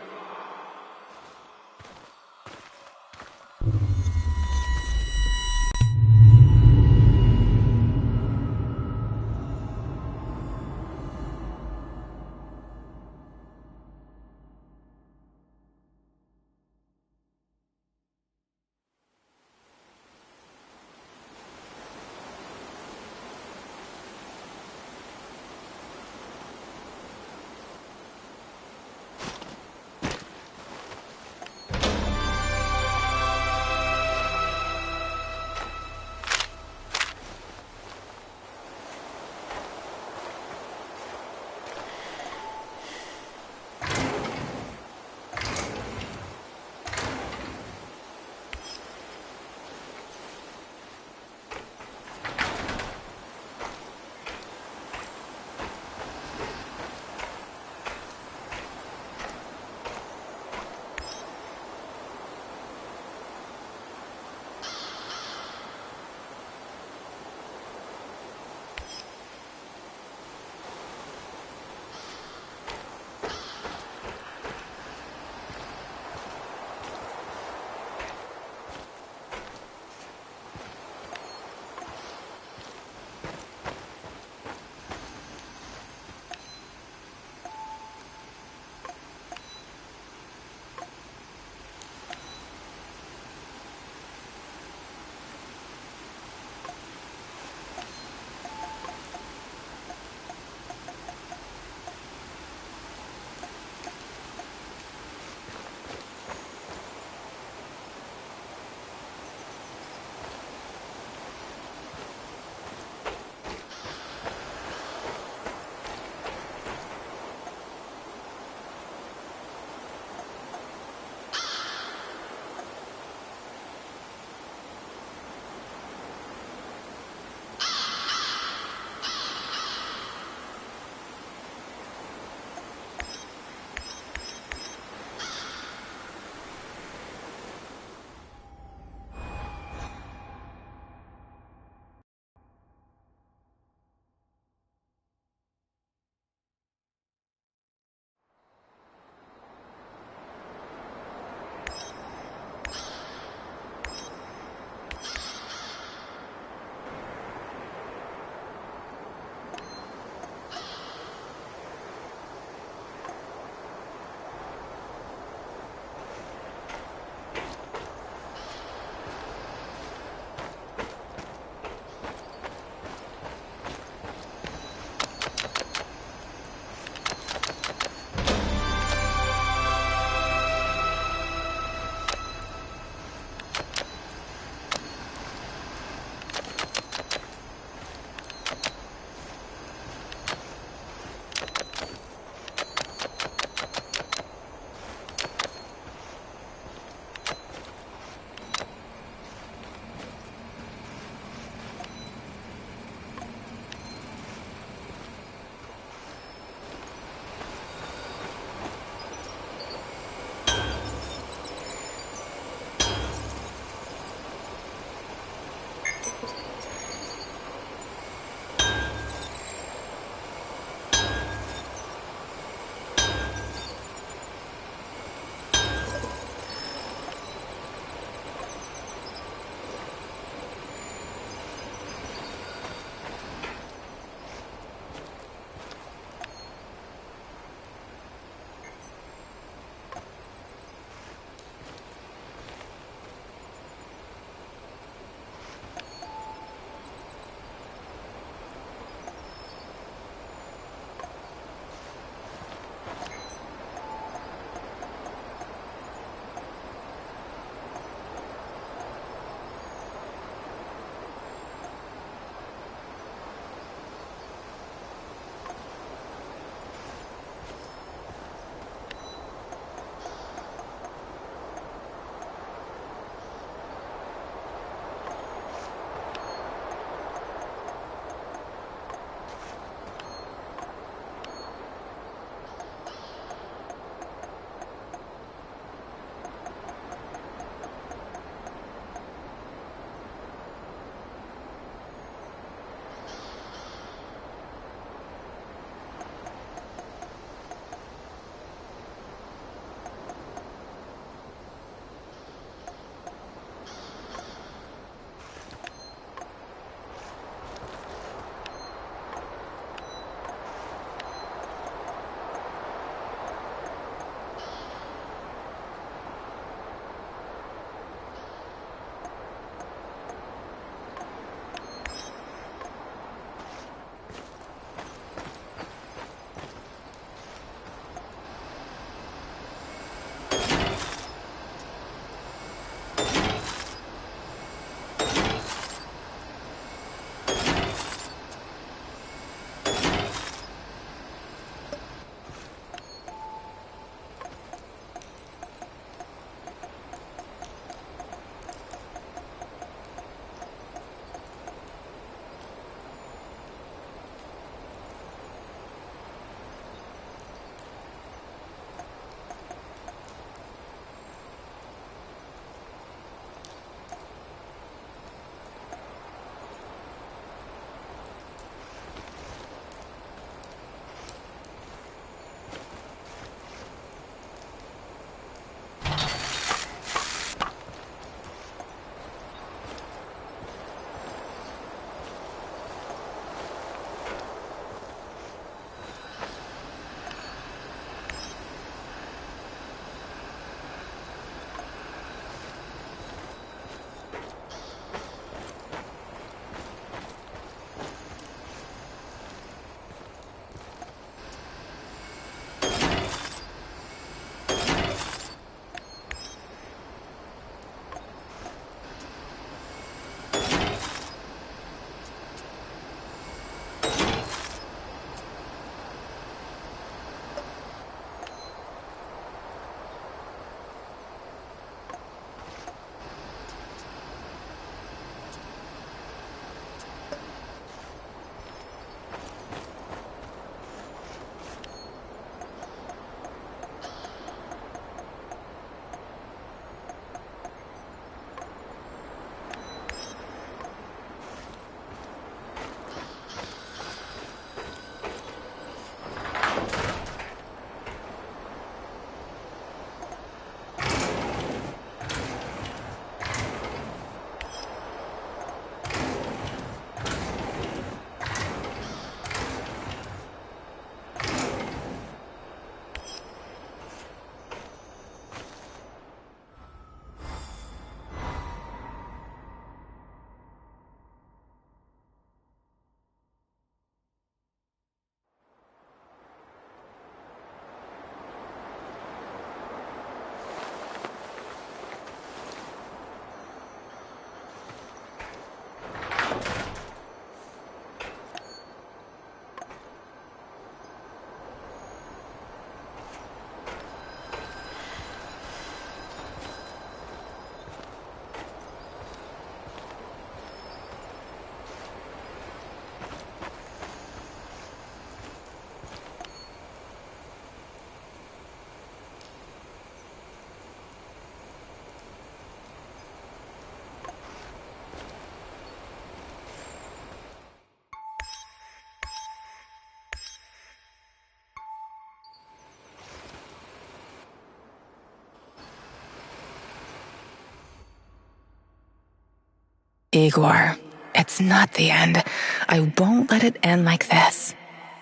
Igor, it's not the end. I won't let it end like this.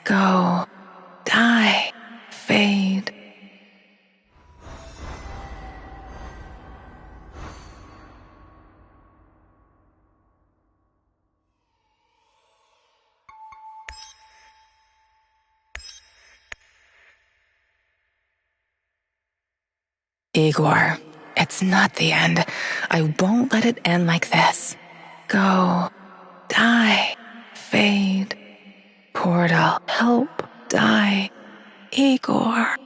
Go, die, fade. Igor, it's not the end. I won't let it end like this. Go, die, fade. Portal, help, die. Igor.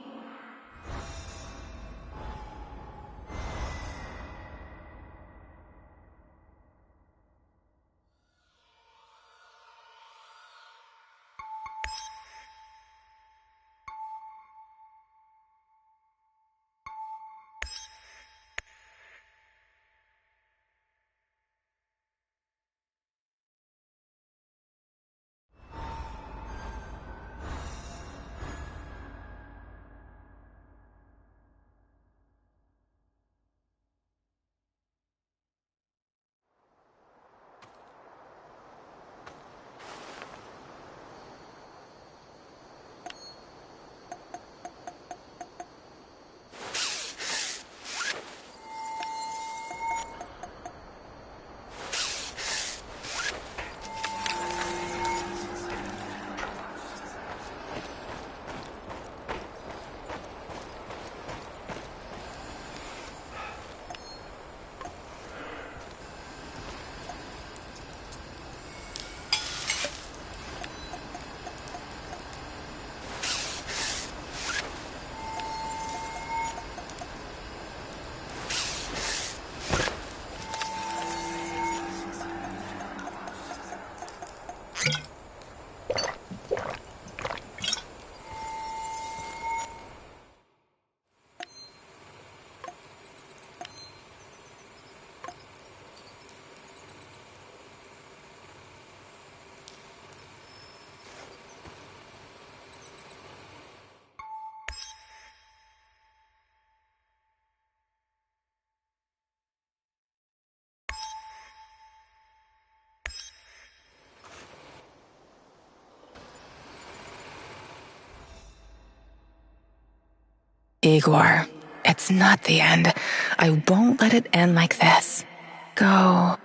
Igor, it's not the end. I won't let it end like this. Go.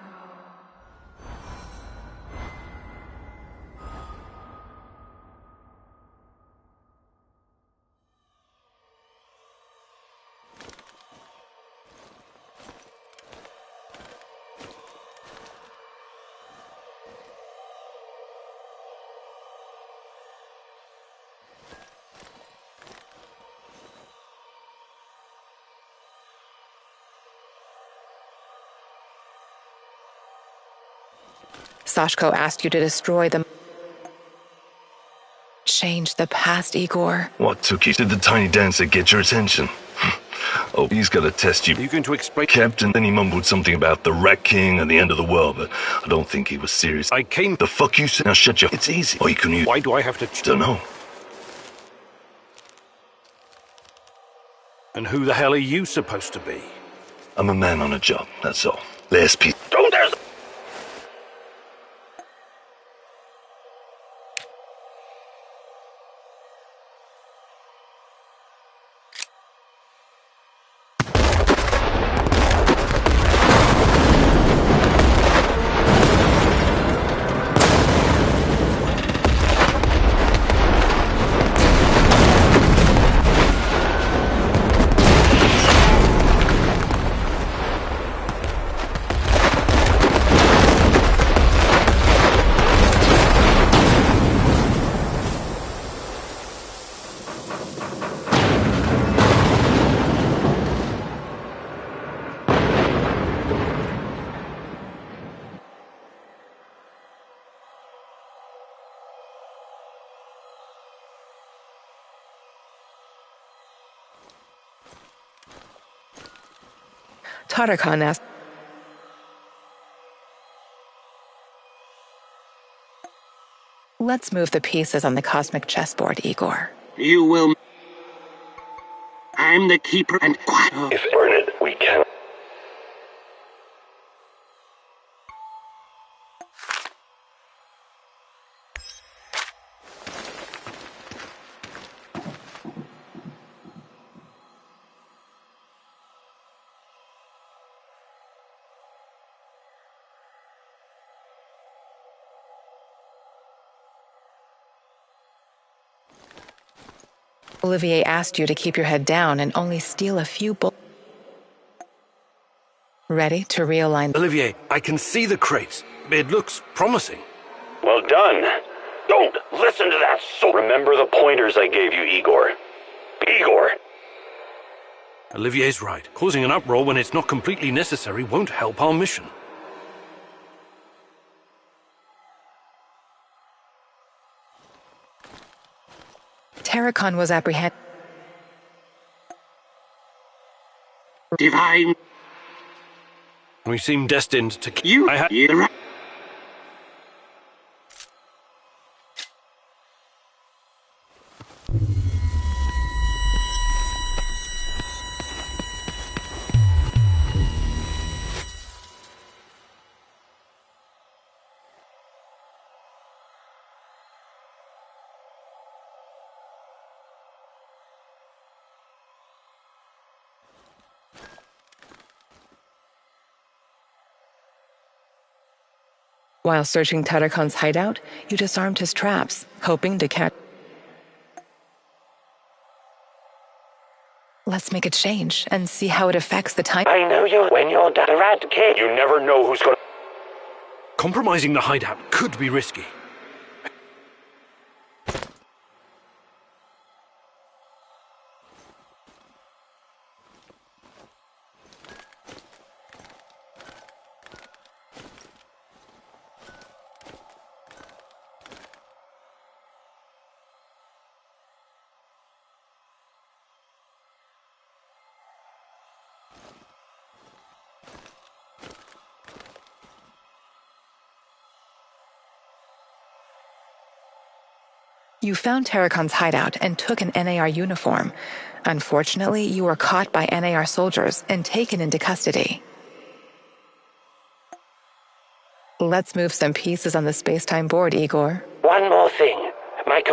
Sashko asked you to destroy them. Change the past, Igor. What took you? Did the tiny dancer get your attention? Oh, he's got to test you. Are you going to explain? Captain, then he mumbled something about the Rat King and the end of the world, but I don't think he was serious. I came... The fuck you said? Now shut your... It's easy. Or you can use... Why do I have to... Don't know. And who the hell are you supposed to be? I'm a man on a job, that's all. Last piece. Don't there's... Tartakan asked. Let's move the pieces on the cosmic chessboard, Igor. You will... I'm the keeper and quiet. If burn it, we can. Olivier asked you to keep your head down and only steal a few bullets. Ready to realign. Olivier, I can see the crates. It looks promising. Well done. Don't listen to that Remember the pointers I gave you, Igor. Igor! Olivier's right. Causing an uproar when it's not completely necessary won't help our mission. Terracon was apprehended. Divine. We seem destined to... You hear the right. While searching Terracon's hideout, you disarmed his traps, hoping to catch... Let's make a change and see how it affects the time. I know you when you're the Rat King. You never know who's gonna... Compromising the hideout could be risky. You found Terracon's hideout and took an NAR uniform. Unfortunately, you were caught by NAR soldiers and taken into custody. Let's move some pieces on the space-time board, Igor. One more thing.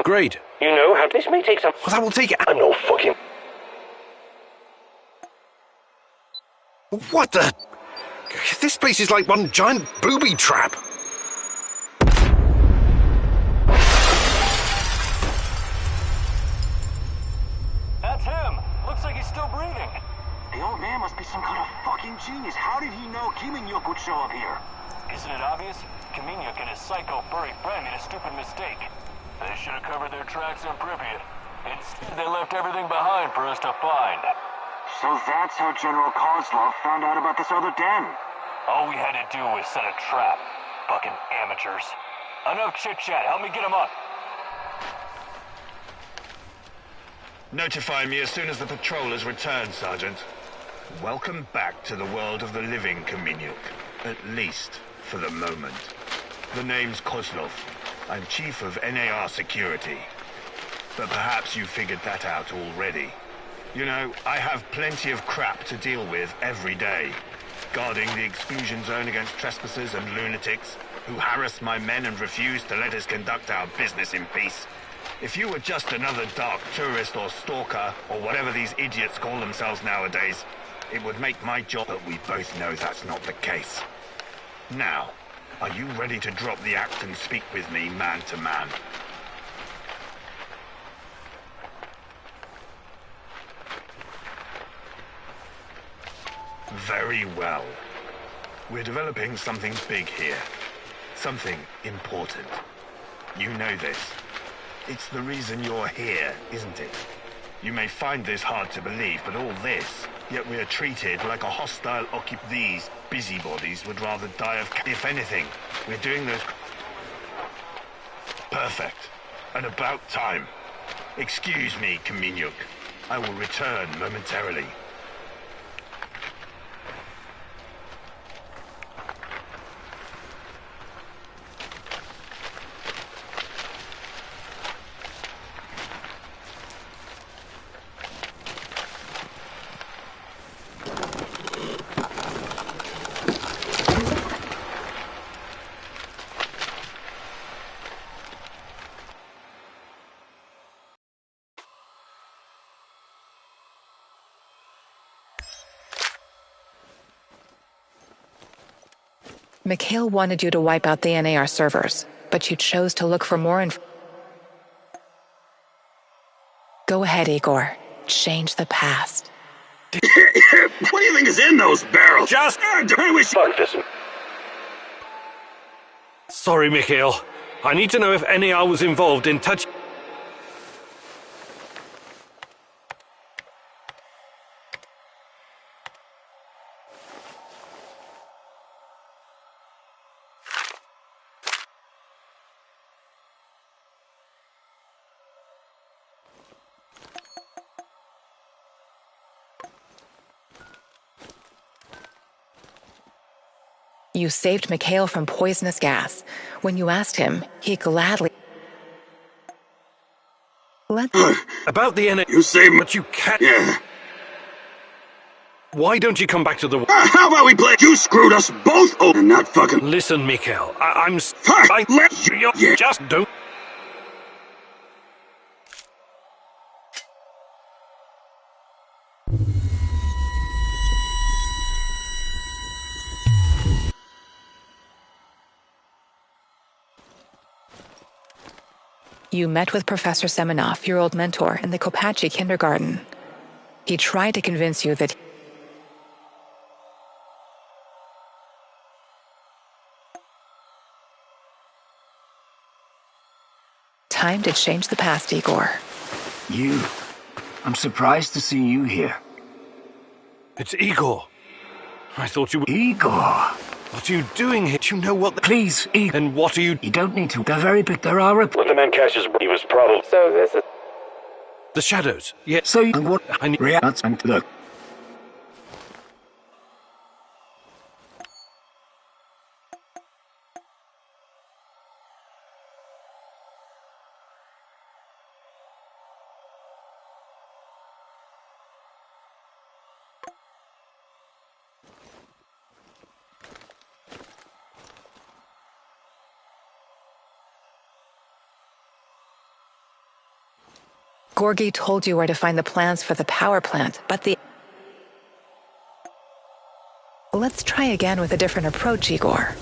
Great. You know how this may take some... Well, that will take it. I'm no fucking... What the... This place is like one giant booby trap. That's him. Looks like he's still breathing. The old man must be some kind of fucking genius. How did he know Kiminyuk would show up here? Isn't it obvious? Kiminyuk and his psycho furry friend made a stupid mistake. They should have covered their tracks in Pripyat. Instead, they left everything behind for us to find. So that's how General Kozlov found out about this other den. All we had to do was set a trap. Fucking amateurs. Enough chit-chat. Help me get him up. Notify me as soon as the patrol has returned, Sergeant. Welcome back to the world of the living, Kaminyuk. At least, for the moment. The name's Kozlov. I'm Chief of NAR Security. But perhaps you figured that out already. You know, I have plenty of crap to deal with every day. Guarding the exclusion zone against trespassers and lunatics who harass my men and refuse to let us conduct our business in peace. If you were just another dark tourist or stalker, or whatever these idiots call themselves nowadays, it would make my job, but we both know that's not the case. Now, are you ready to drop the act and speak with me man to man? Very well. We're developing something big here. Something important. You know this. It's the reason you're here, isn't it? You may find this hard to believe, but all this, yet we are treated like a hostile These busybodies would rather die of... If anything, we're doing those... Perfect. And about time. Excuse me, Kaminyuk. I will return momentarily. Mikhail wanted you to wipe out the NAR servers, but you chose to look for more Go ahead, Igor. Change the past. What do you think is in those barrels? Just... Fuck this. Sorry, Mikhail. I need to know if NAR was involved in touch... You saved Mikhail from poisonous gas. When you asked him, he gladly... About the NAR... You say... But you can't... Yeah. Why don't you come back to the... How about we play... You screwed us both over and not fucking... Listen, Mikhail. I'm... Fuck! Let you... Yeah. Just don't... You met with Professor Semenov, your old mentor, in the Kopachi kindergarten. He tried to convince you that... Time to change the past, Igor. You. I'm surprised to see you here. It's Igor. I thought you were... Igor! What are you doing here? Do you know what the... Please, Igor. And what are you... You don't need to. They're very big. There are... What the man catches, he was probably... So this is... The shadows. Yeah. So you... And what... I need... React and look. Gorgi told you where to find the plans for the power plant, but the... Let's try again with a different approach, Igor.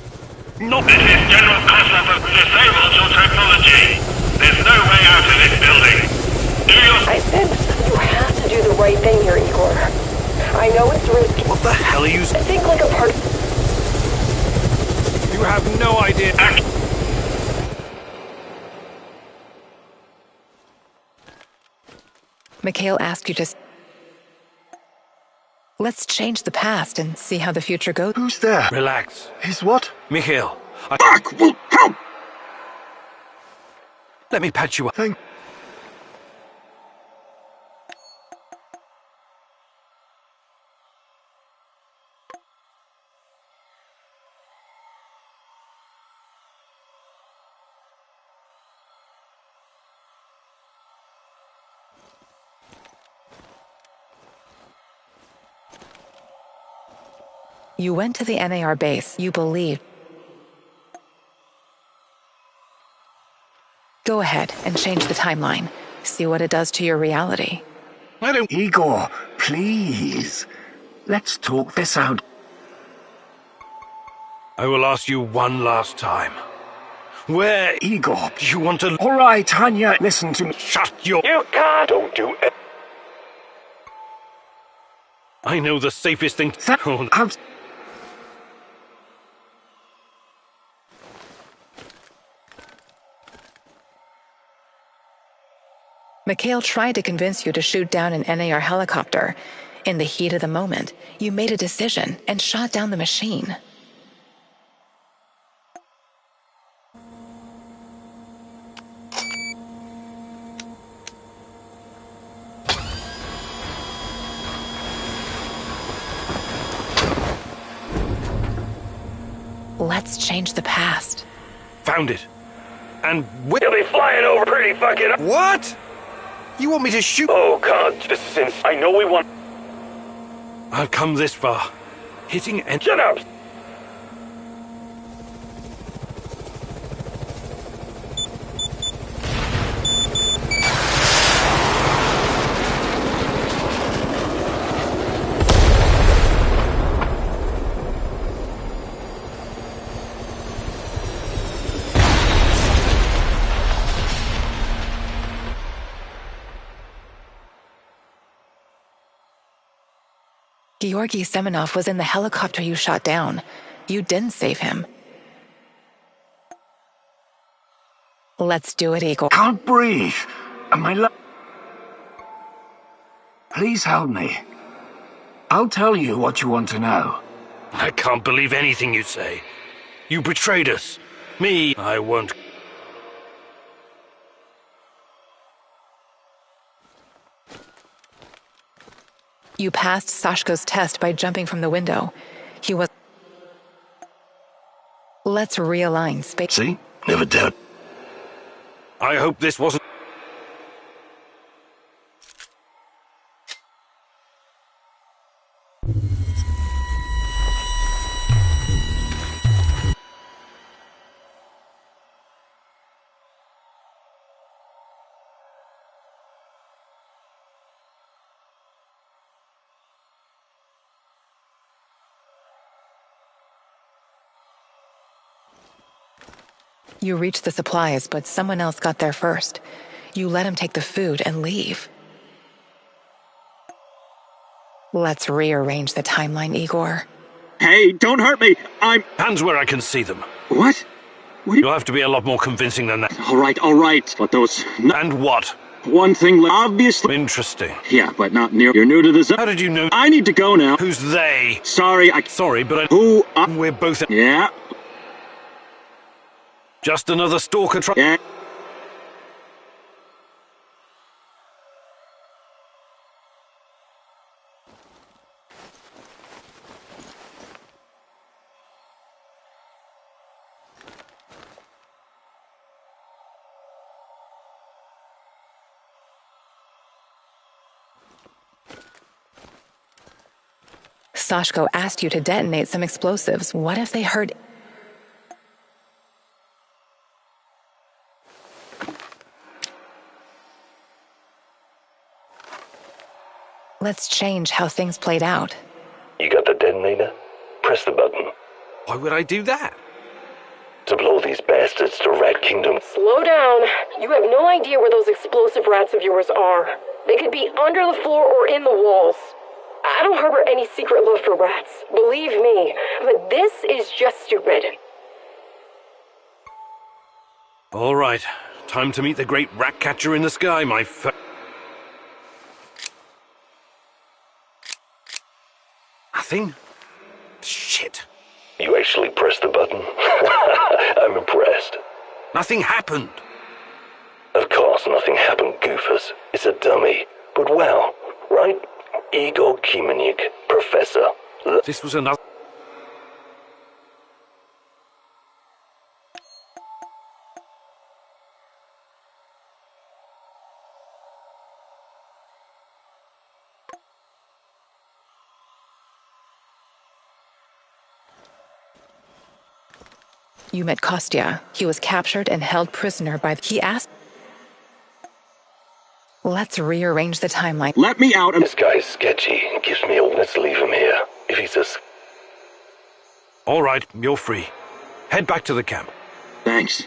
No. This is General Koslov. Disable your technology. There's no way out of this building. Do your... I said you have to do the right thing here, Igor. I know it's risky. What the hell are you... Think like a part... You have no idea... Mikhail asked you to... Let's change the past and see how the future goes. Who's there? Relax. He's what? Mikhail. Fuck! Well, help! Let me patch you up. Thank... You went to the NAR base. You believed. Go ahead and change the timeline. See what it does to your reality. I don't... Igor, please. Let's talk this out. I will ask you one last time. Where... Igor, do you want to... All right, Tanya, listen to me. Shut your... You can't... Don't do it. I know the safest thing... Mikhail tried to convince you to shoot down an NAR helicopter. In the heat of the moment, you made a decision and shot down the machine. Let's change the past. Found it. And... You'll be flying over pretty fucking... What? You want me to shoot? Oh, God, this is I know we want... I've come this far. Hitting and... Shut up! Georgy Semenov was in the helicopter you shot down. You didn't save him. Let's do it, Igor. Can't breathe. And my Please help me. I'll tell you what you want to know. I can't believe anything you say. You betrayed us. Me, I won't. You passed Sashko's test by jumping from the window. He was... Let's realign space. See? Never doubt. I hope this wasn't... You reached the supplies, but someone else got there first. You let him take the food and leave. Let's rearrange the timeline, Igor. Hey, don't hurt me! Hands where I can see them. What? You'll have to be a lot more convincing than that. All right. But those... And what? One thing, obviously... Interesting. Yeah, but not near... You're new to the zone. How did you know? I need to go now. Who's they? Sorry, Sorry, but Who... We're both... Yeah. Just another stalker Yeah. Sashko asked you to detonate some explosives. What if they heard... Let's change how things played out. You got the detonator? Press the button. Why would I do that? To blow these bastards to Rat Kingdom. Slow down. You have no idea where those explosive rats of yours are. They could be under the floor or in the walls. I don't harbor any secret love for rats, believe me, but this is just stupid. All right. Time to meet the great rat catcher in the sky, Nothing? Shit. You actually pressed the button? I'm impressed. Nothing happened. Of course nothing happened, goofers. It's a dummy. But well, right? Igor Kimenyuk, Professor. This was another... You met Kostya. He was captured and held prisoner by... He asked... Let's rearrange the timeline. Let me out. This guy's sketchy. Gives me a... Let's leave him here. If he's a... All right, you're free. Head back to the camp. Thanks.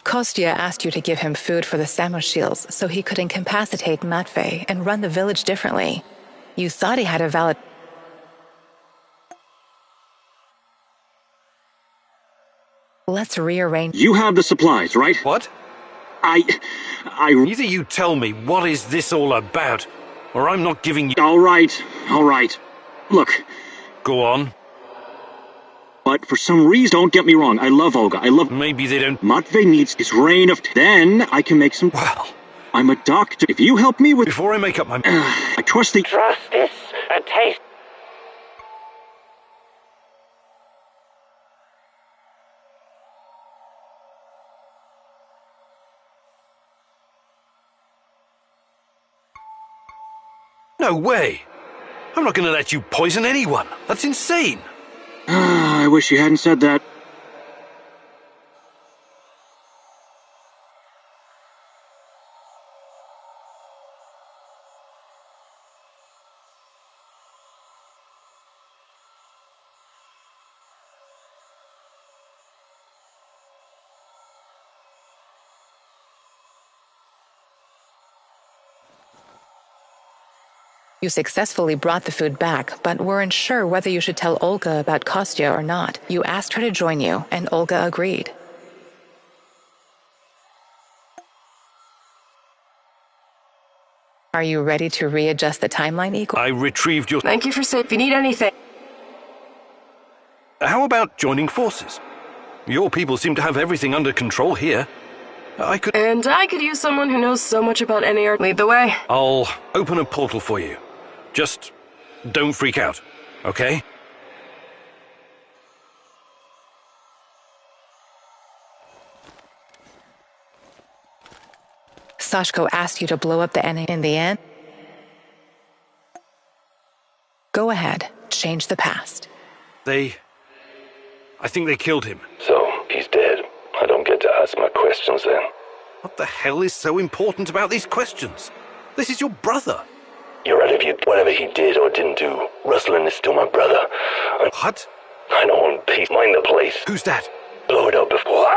Kostya asked you to give him food for the Samoshiels so he could incapacitate Matvey and run the village differently. You thought he had a valid... Let's rearrange... You have the supplies, right? What? Either you tell me what is this all about, or I'm not giving you... All right. Look. Go on. But for some reason, don't get me wrong, I love Olga, Maybe they don't... Matvey needs his reign of... Then I can make some... Well... I'm a doctor. If you help me with... Before I make up my... I trust the... Trust this, a taste... No way! I'm not gonna let you poison anyone. That's insane. I wish you hadn't said that. You successfully brought the food back, but weren't sure whether you should tell Olga about Kostya or not. You asked her to join you, and Olga agreed. Are you ready to readjust the timeline, Igor? I retrieved your... Thank you for saying if you need anything. How about joining forces? Your people seem to have everything under control here. I could use someone who knows so much about NAR. Lead the way. I'll open a portal for you. Just don't freak out, okay? Sashko asked you to blow up the NA in the end? Go ahead, change the past. I think they killed him. So, he's dead. I don't get to ask my questions then. What the hell is so important about these questions? This is your brother. You're right if you... Whatever he did or didn't do, Rustlin is still my brother. What? I don't want peace. Mind the place. Who's that? Blow it up before...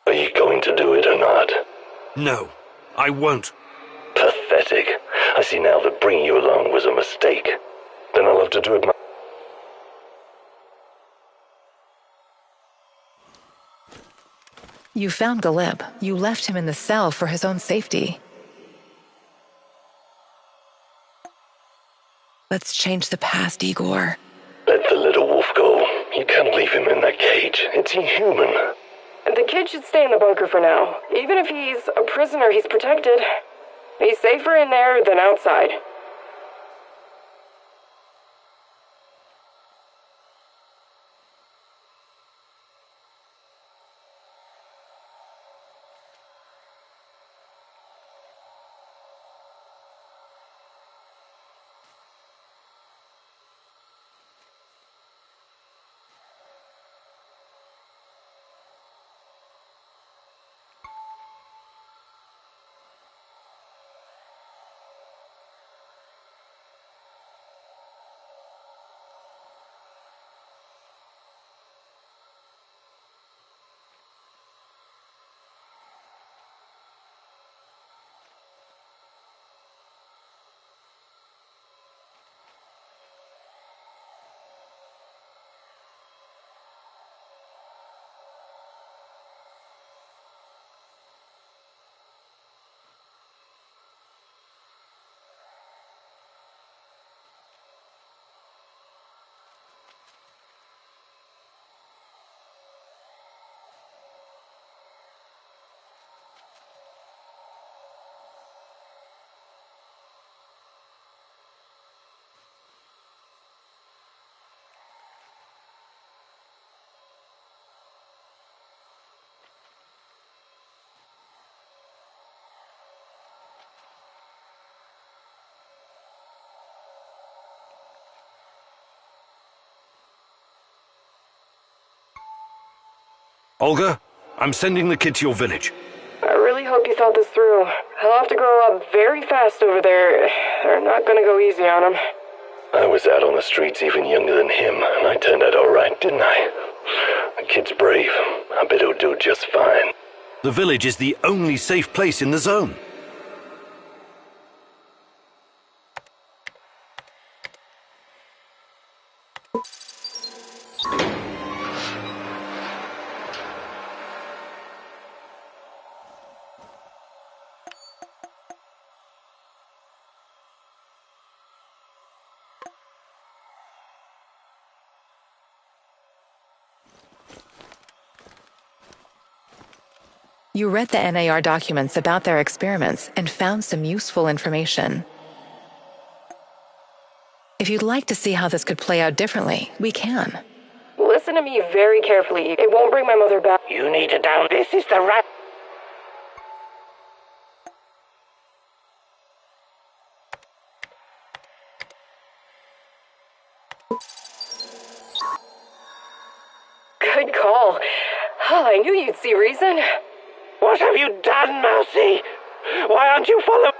Are you going to do it or not? No, I won't. Pathetic. I see now that bringing you along was a mistake. Then I'll have to do it myself. You found Galeb. You left him in the cell for his own safety. Let's change the past, Igor. Let the little wolf go. You can't leave him in that cage. It's inhuman. The kid should stay in the bunker for now. Even if he's a prisoner, he's protected. He's safer in there than outside. Olga, I'm sending the kid to your village. I really hope you thought this through. He'll have to grow up very fast over there. They're not gonna go easy on him. I was out on the streets even younger than him, and I turned out all right, didn't I? The kid's brave. I bet he'll do just fine. The village is the only safe place in the zone. You read the NAR documents about their experiments and found some useful information. If you'd like to see how this could play out differently, we can. Listen to me very carefully. It won't bring my mother back. You need to down. This is the rat. Good call. Oh, I knew you'd see reason. What have you done, Mousy? Why aren't you following?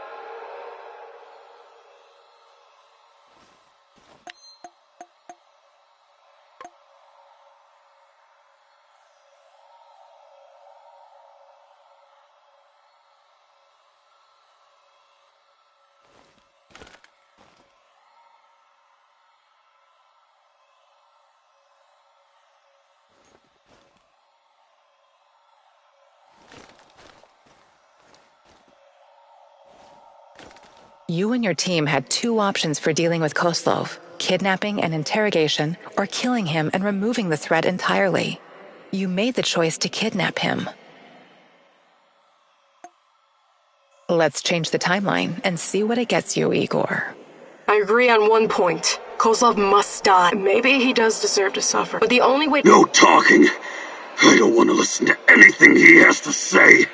You and your team had two options for dealing with Koslov: kidnapping and interrogation, or killing him and removing the threat entirely. You made the choice to kidnap him. Let's change the timeline and see what it gets you, Igor. I agree on one point. Koslov must die. Maybe he does deserve to suffer, but the only way— No talking! I don't want to listen to anything he has to say.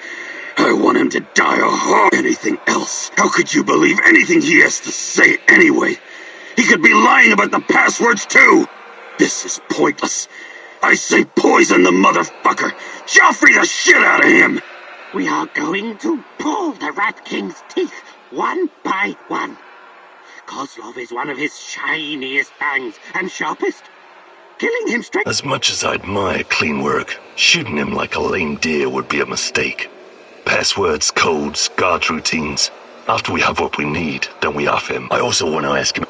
I want him to die or harm anything else. How could you believe anything he has to say anyway? He could be lying about the passwords too! This is pointless. I say poison the motherfucker! Joffrey the shit out of him! We are going to pull the Rat King's teeth, one by one. Koslov is one of his shiniest fangs and sharpest. Killing him straight— As much as I admire clean work, shooting him like a lame deer would be a mistake. Passwords, codes, guard routines. After we have what we need, then we off him. I also want to ask him—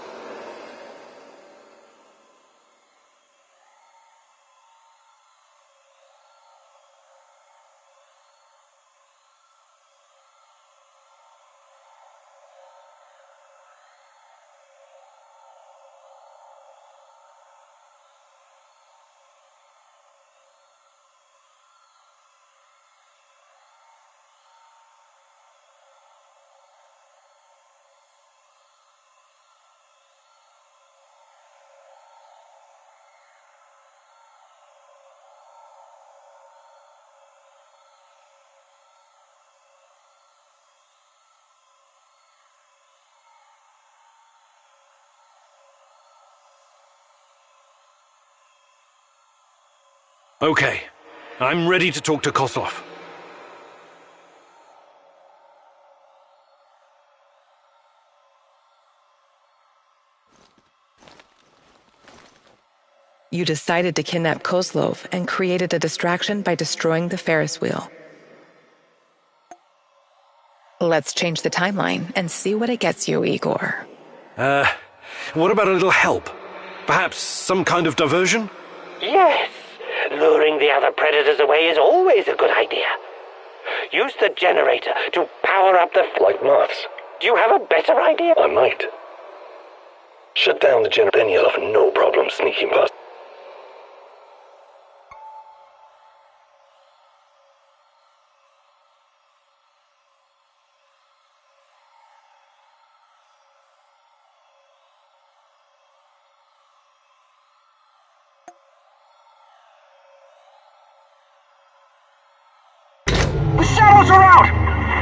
Okay, I'm ready to talk to Koslov. You decided to kidnap Koslov and created a distraction by destroying the Ferris wheel. Let's change the timeline and see what it gets you, Igor. What about a little help? Perhaps some kind of diversion? Yes. Luring the other predators away is always a good idea. Use the generator to power up the— like moths. Do you have a better idea? I might. Shut down the generator, then you'll have no problem sneaking past. The shadows are out!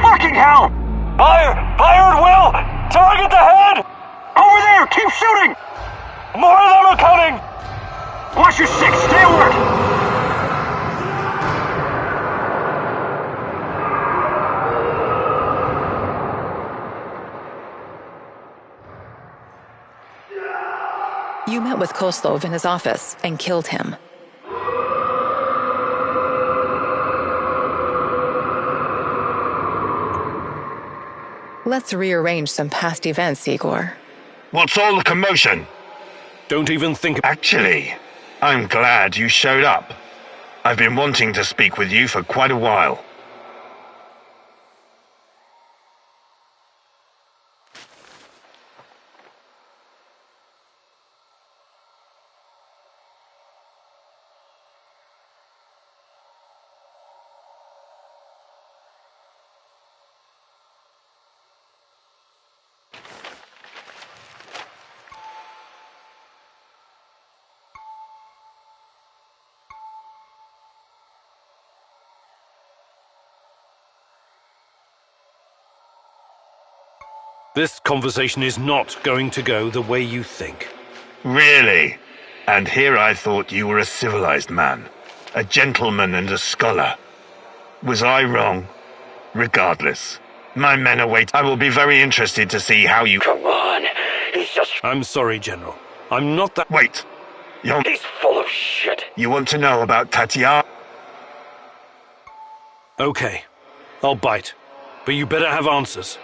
Fucking hell! Fire! Fire at will! Target the head! Over there! Keep shooting! More of them are coming! Watch your six! Stay alert! You met with Koslov in his office and killed him. Let's rearrange some past events, Igor. What's all the commotion? Don't even think— Actually, I'm glad you showed up. I've been wanting to speak with you for quite a while. This conversation is not going to go the way you think. Really? And here I thought you were a civilized man, a gentleman and a scholar. Was I wrong? Regardless, my men await. I will be very interested to see how you— Come on, he's just— I'm sorry, General. I'm not that— Wait. He's full of shit. You want to know about Tatiana? Okay, I'll bite. But you better have answers.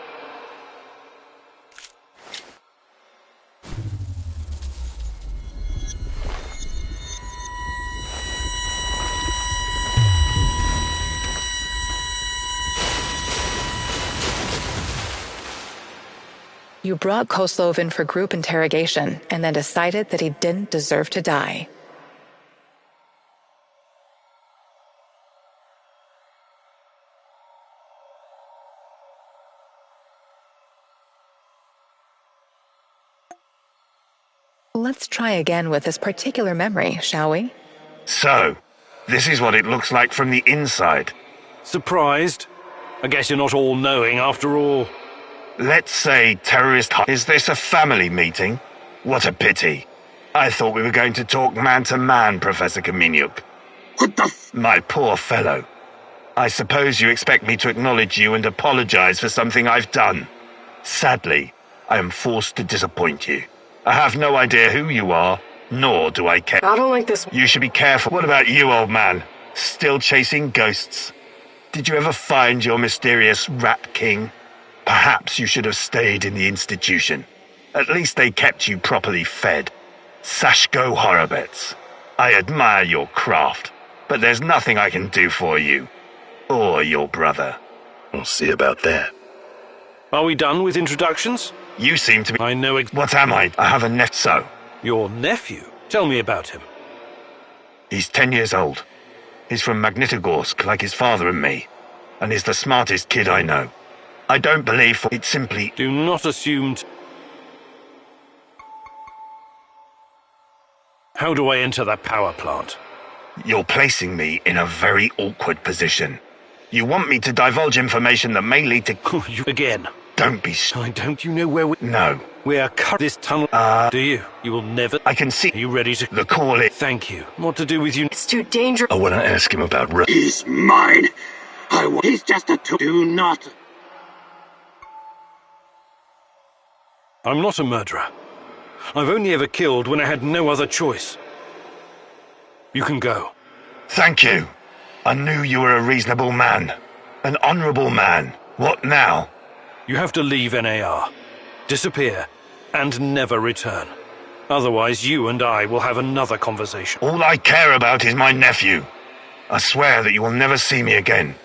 You brought Koslov in for group interrogation and then decided that he didn't deserve to die. Let's try again with this particular memory, shall we? So, this is what it looks like from the inside. Surprised? I guess you're not all-knowing after all. Let's say terrorist... Is this a family meeting? What a pity. I thought we were going to talk man-to-man, Professor Kaminyuk. What the My poor fellow. I suppose you expect me to acknowledge you and apologize for something I've done. Sadly, I am forced to disappoint you. I have no idea who you are, nor do I care. I don't like this. You should be careful. What about you, old man? Still chasing ghosts? Did you ever find your mysterious Rat King? Perhaps you should have stayed in the institution. At least they kept you properly fed. Sashko Horobets, I admire your craft, but there's nothing I can do for you. Or your brother. We'll see about that. Are we done with introductions? You seem to be... I know What am I? I have a nephew. So. Your nephew? Tell me about him. He's 10 years old. He's from Magnitogorsk, like his father and me. And he's the smartest kid I know. I don't believe it simply... Do not assume... How do I enter that power plant? You're placing me in a very awkward position. You want me to divulge information that may lead to... You again. Don't be... Don't you know where we... No. We are cut this tunnel... Do you? You will never... I can see... Are you ready to... The call it... Thank you. What to do with you... It's too dangerous. I want to ask him about... He's mine. He's just a Do not... I'm not a murderer. I've only ever killed when I had no other choice. You can go. Thank you. I knew you were a reasonable man. An honorable man. What now? You have to leave NAR. Disappear. And never return. Otherwise, you and I will have another conversation. All I care about is my nephew. I swear that you will never see me again.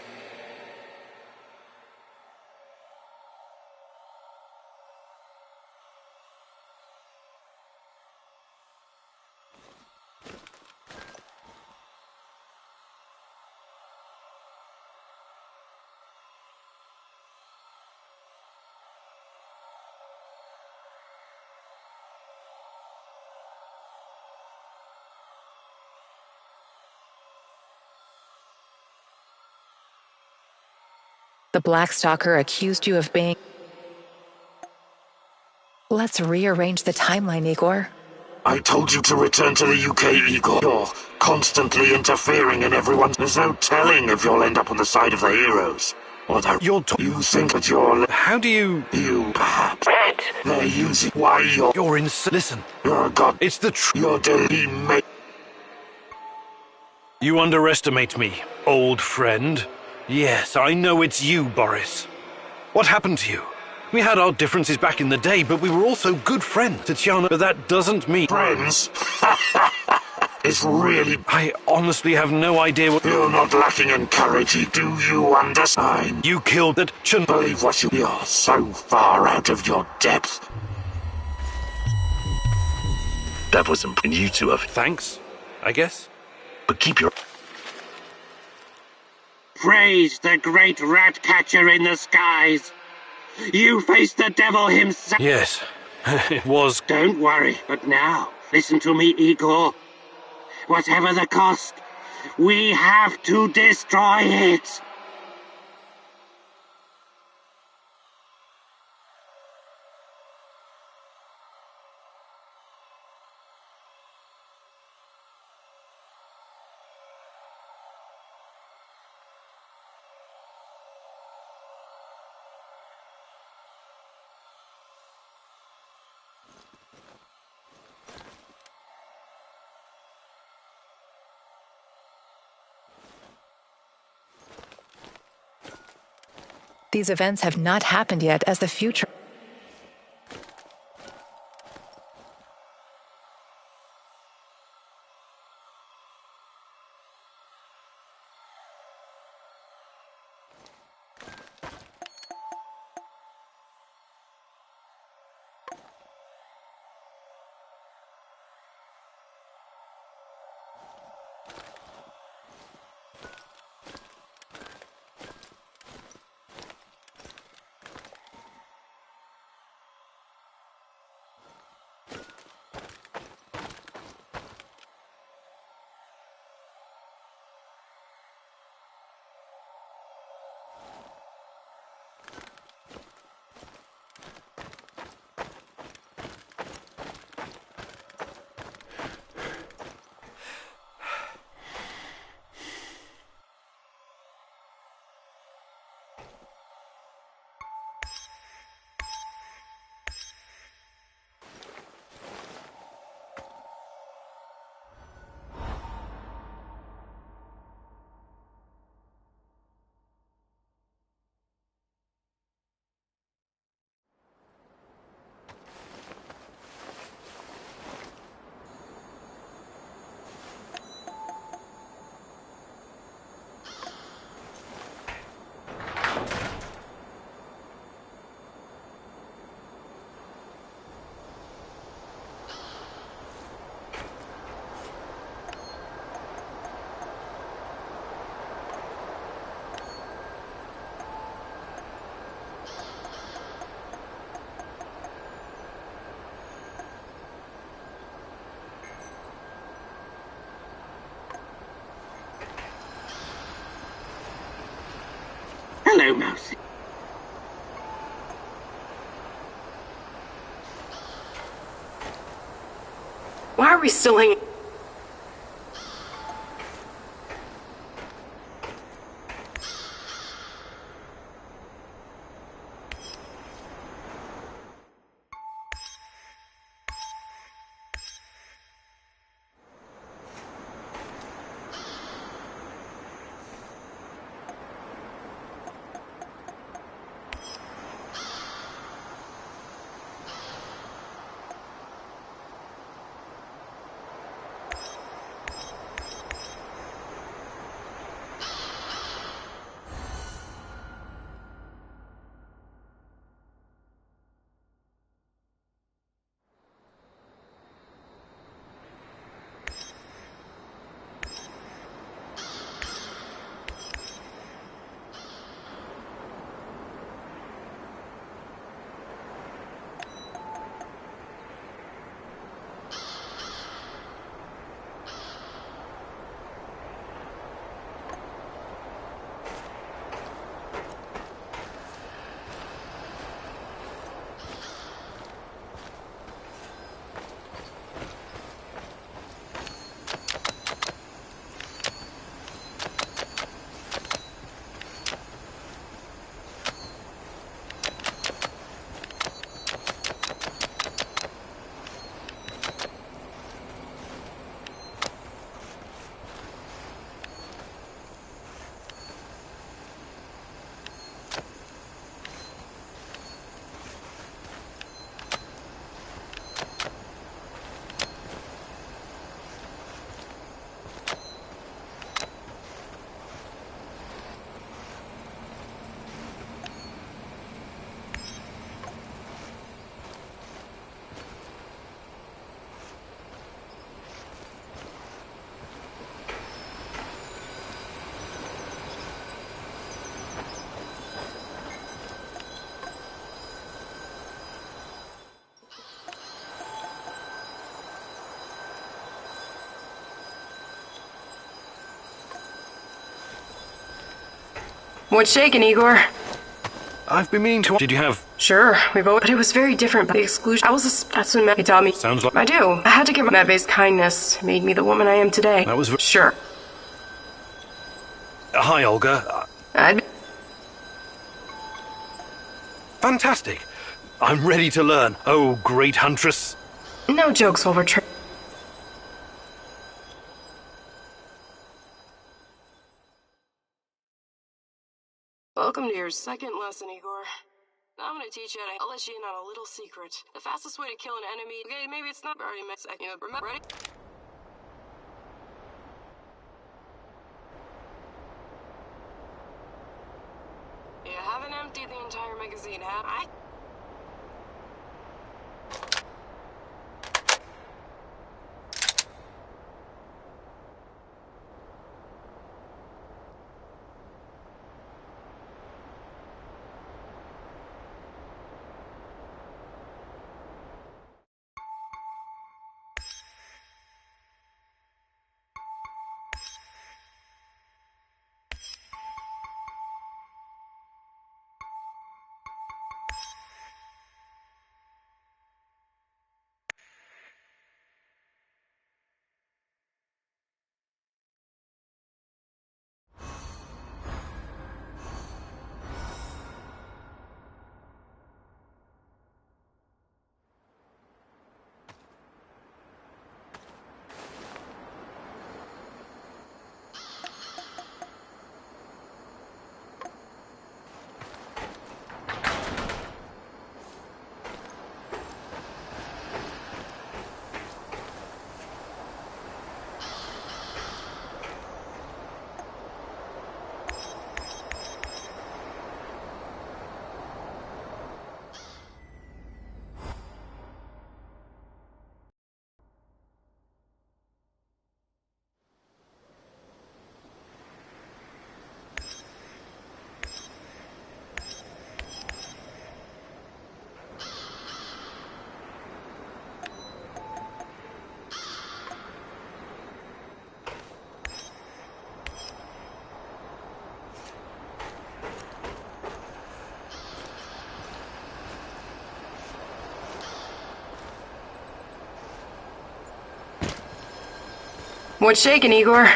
The Blackstalker accused you of being... Let's rearrange the timeline, Igor. I told you to return to the UK, Igor. You're constantly interfering in everyone. There's no telling if you'll end up on the side of the heroes. Or that you think that you're... How do you... You, perhaps. Rat! They're using... Why You're in... Listen. You're a god. It's the truth. You're delete... You underestimate me, old friend. Yes, I know it's you, Boris. What happened to you? We had our differences back in the day, but we were also good friends, Tatiana. But that doesn't mean... Friends? It's really... I honestly have no idea what... You're not lacking in courage, do you understand? You killed that Believe what you... You're so far out of your depth. That was important. You two have... Thanks, I guess. But keep your... Praise the great rat catcher in the skies. You faced the devil himself. Yes, it was. Don't worry, but now, listen to me, Igor. Whatever the cost, we have to destroy it. These events have not happened yet as the future... Why are we still hanging? What's shaking, Igor? I've been meaning to... Did you have... Sure, we both... But it was very different by the exclusion. That's when he taught me... Sounds like... I do. I had to give my Medve's kindness. Made me the woman I am today. That was... Sure. Hi, Olga. Fantastic. I'm ready to learn. Oh, great huntress. No jokes over... Welcome to your second lesson, Igor. Now I'm gonna teach you how to... I'll let you in on a little secret. The fastest way to kill an enemy... Okay, maybe it's not already met second. Remember, ready? You haven't emptied the entire magazine, have I? What's shaking, Igor?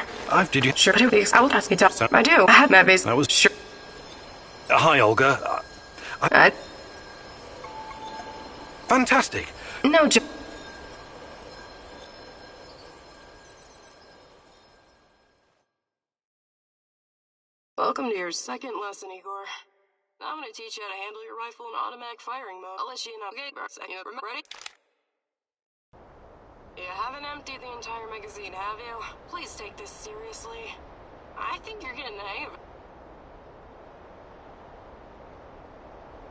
Did you? Sure do. I will ask me to. I do. I have my base. That was sure. Hi, Olga. Fantastic. No, Welcome to your second lesson, Igor. Now I'm going to teach you how to handle your rifle in automatic firing mode. I'll let you know. Okay, ready? You haven't emptied the entire magazine, have you? Please take this seriously. I think you're getting the hang of it.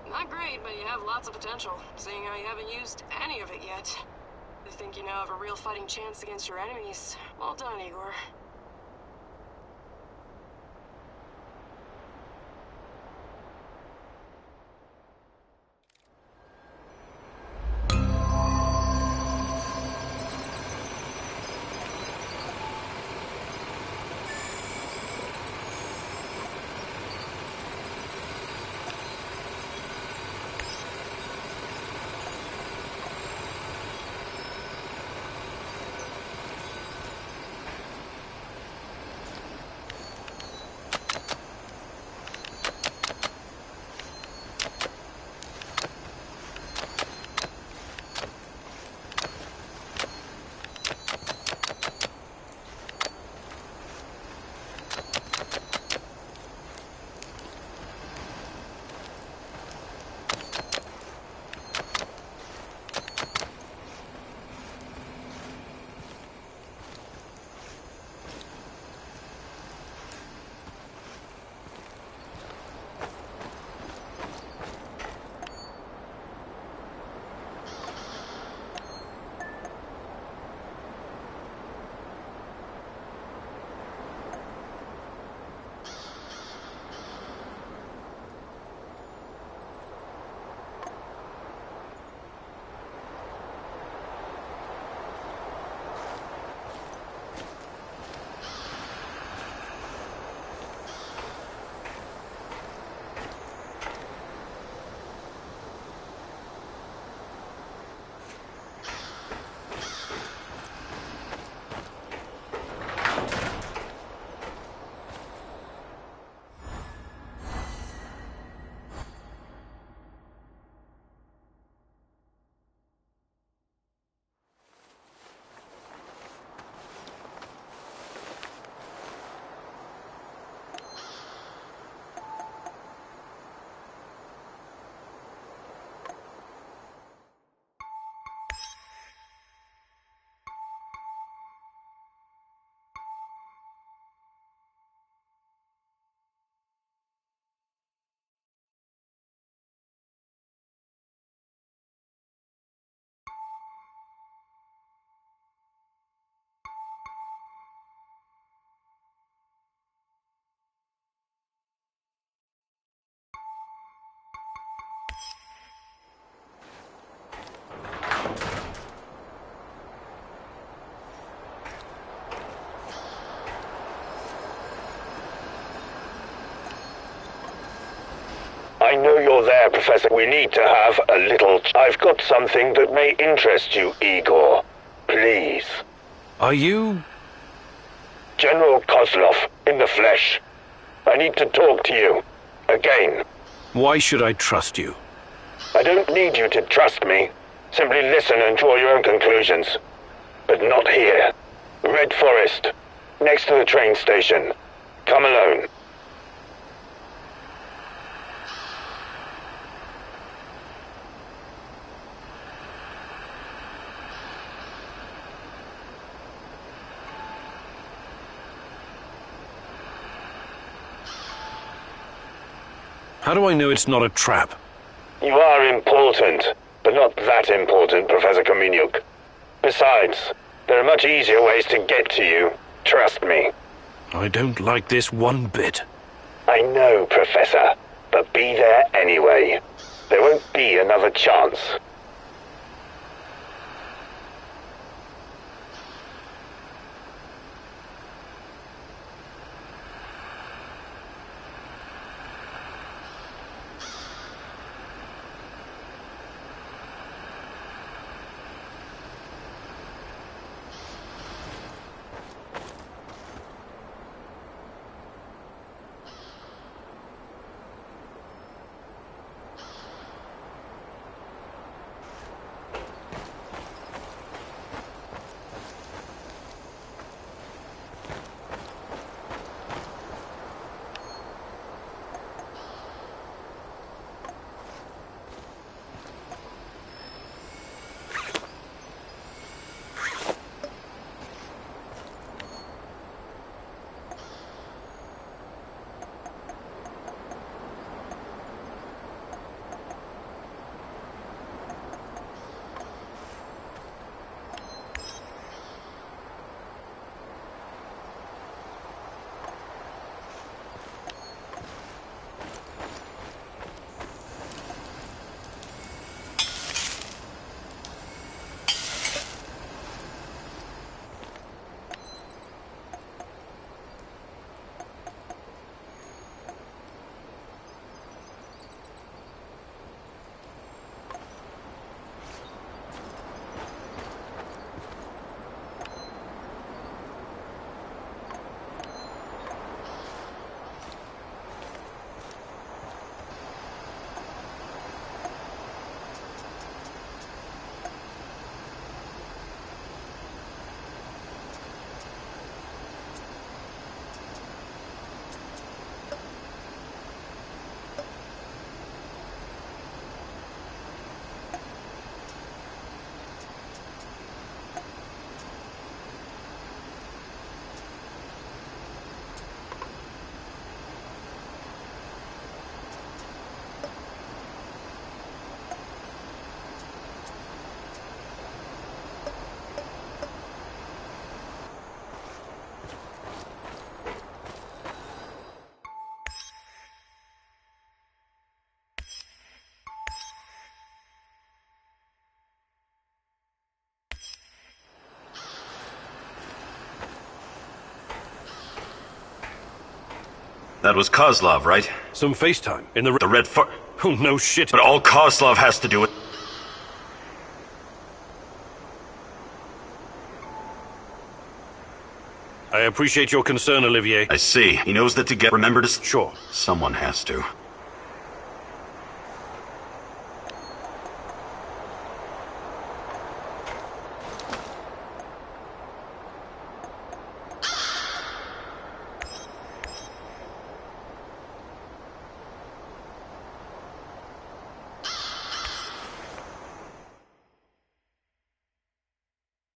Not great, but you have lots of potential, seeing how you haven't used any of it yet. I think you now have a real fighting chance against your enemies. Well done, Igor. I know you're there, Professor. We need to have a little... I've got something that may interest you, Igor. Please. Are you... General Kozlov, in the flesh. I need to talk to you. Again. Why should I trust you? I don't need you to trust me. Simply listen and draw your own conclusions. But not here. Red Forest. Next to the train station. Come alone. How do I know it's not a trap? You are important, but not that important, Professor Kaminyuk. Besides, there are much easier ways to get to you. Trust me. I don't like this one bit. I know, Professor, but be there anyway. There won't be another chance. That was Kozlov, right? Some FaceTime in the Red Fur... Oh, no shit. But all Kozlov has to do with... I appreciate your concern, Olivier. I see. He knows that to get... Remember to... Sure. Someone has to.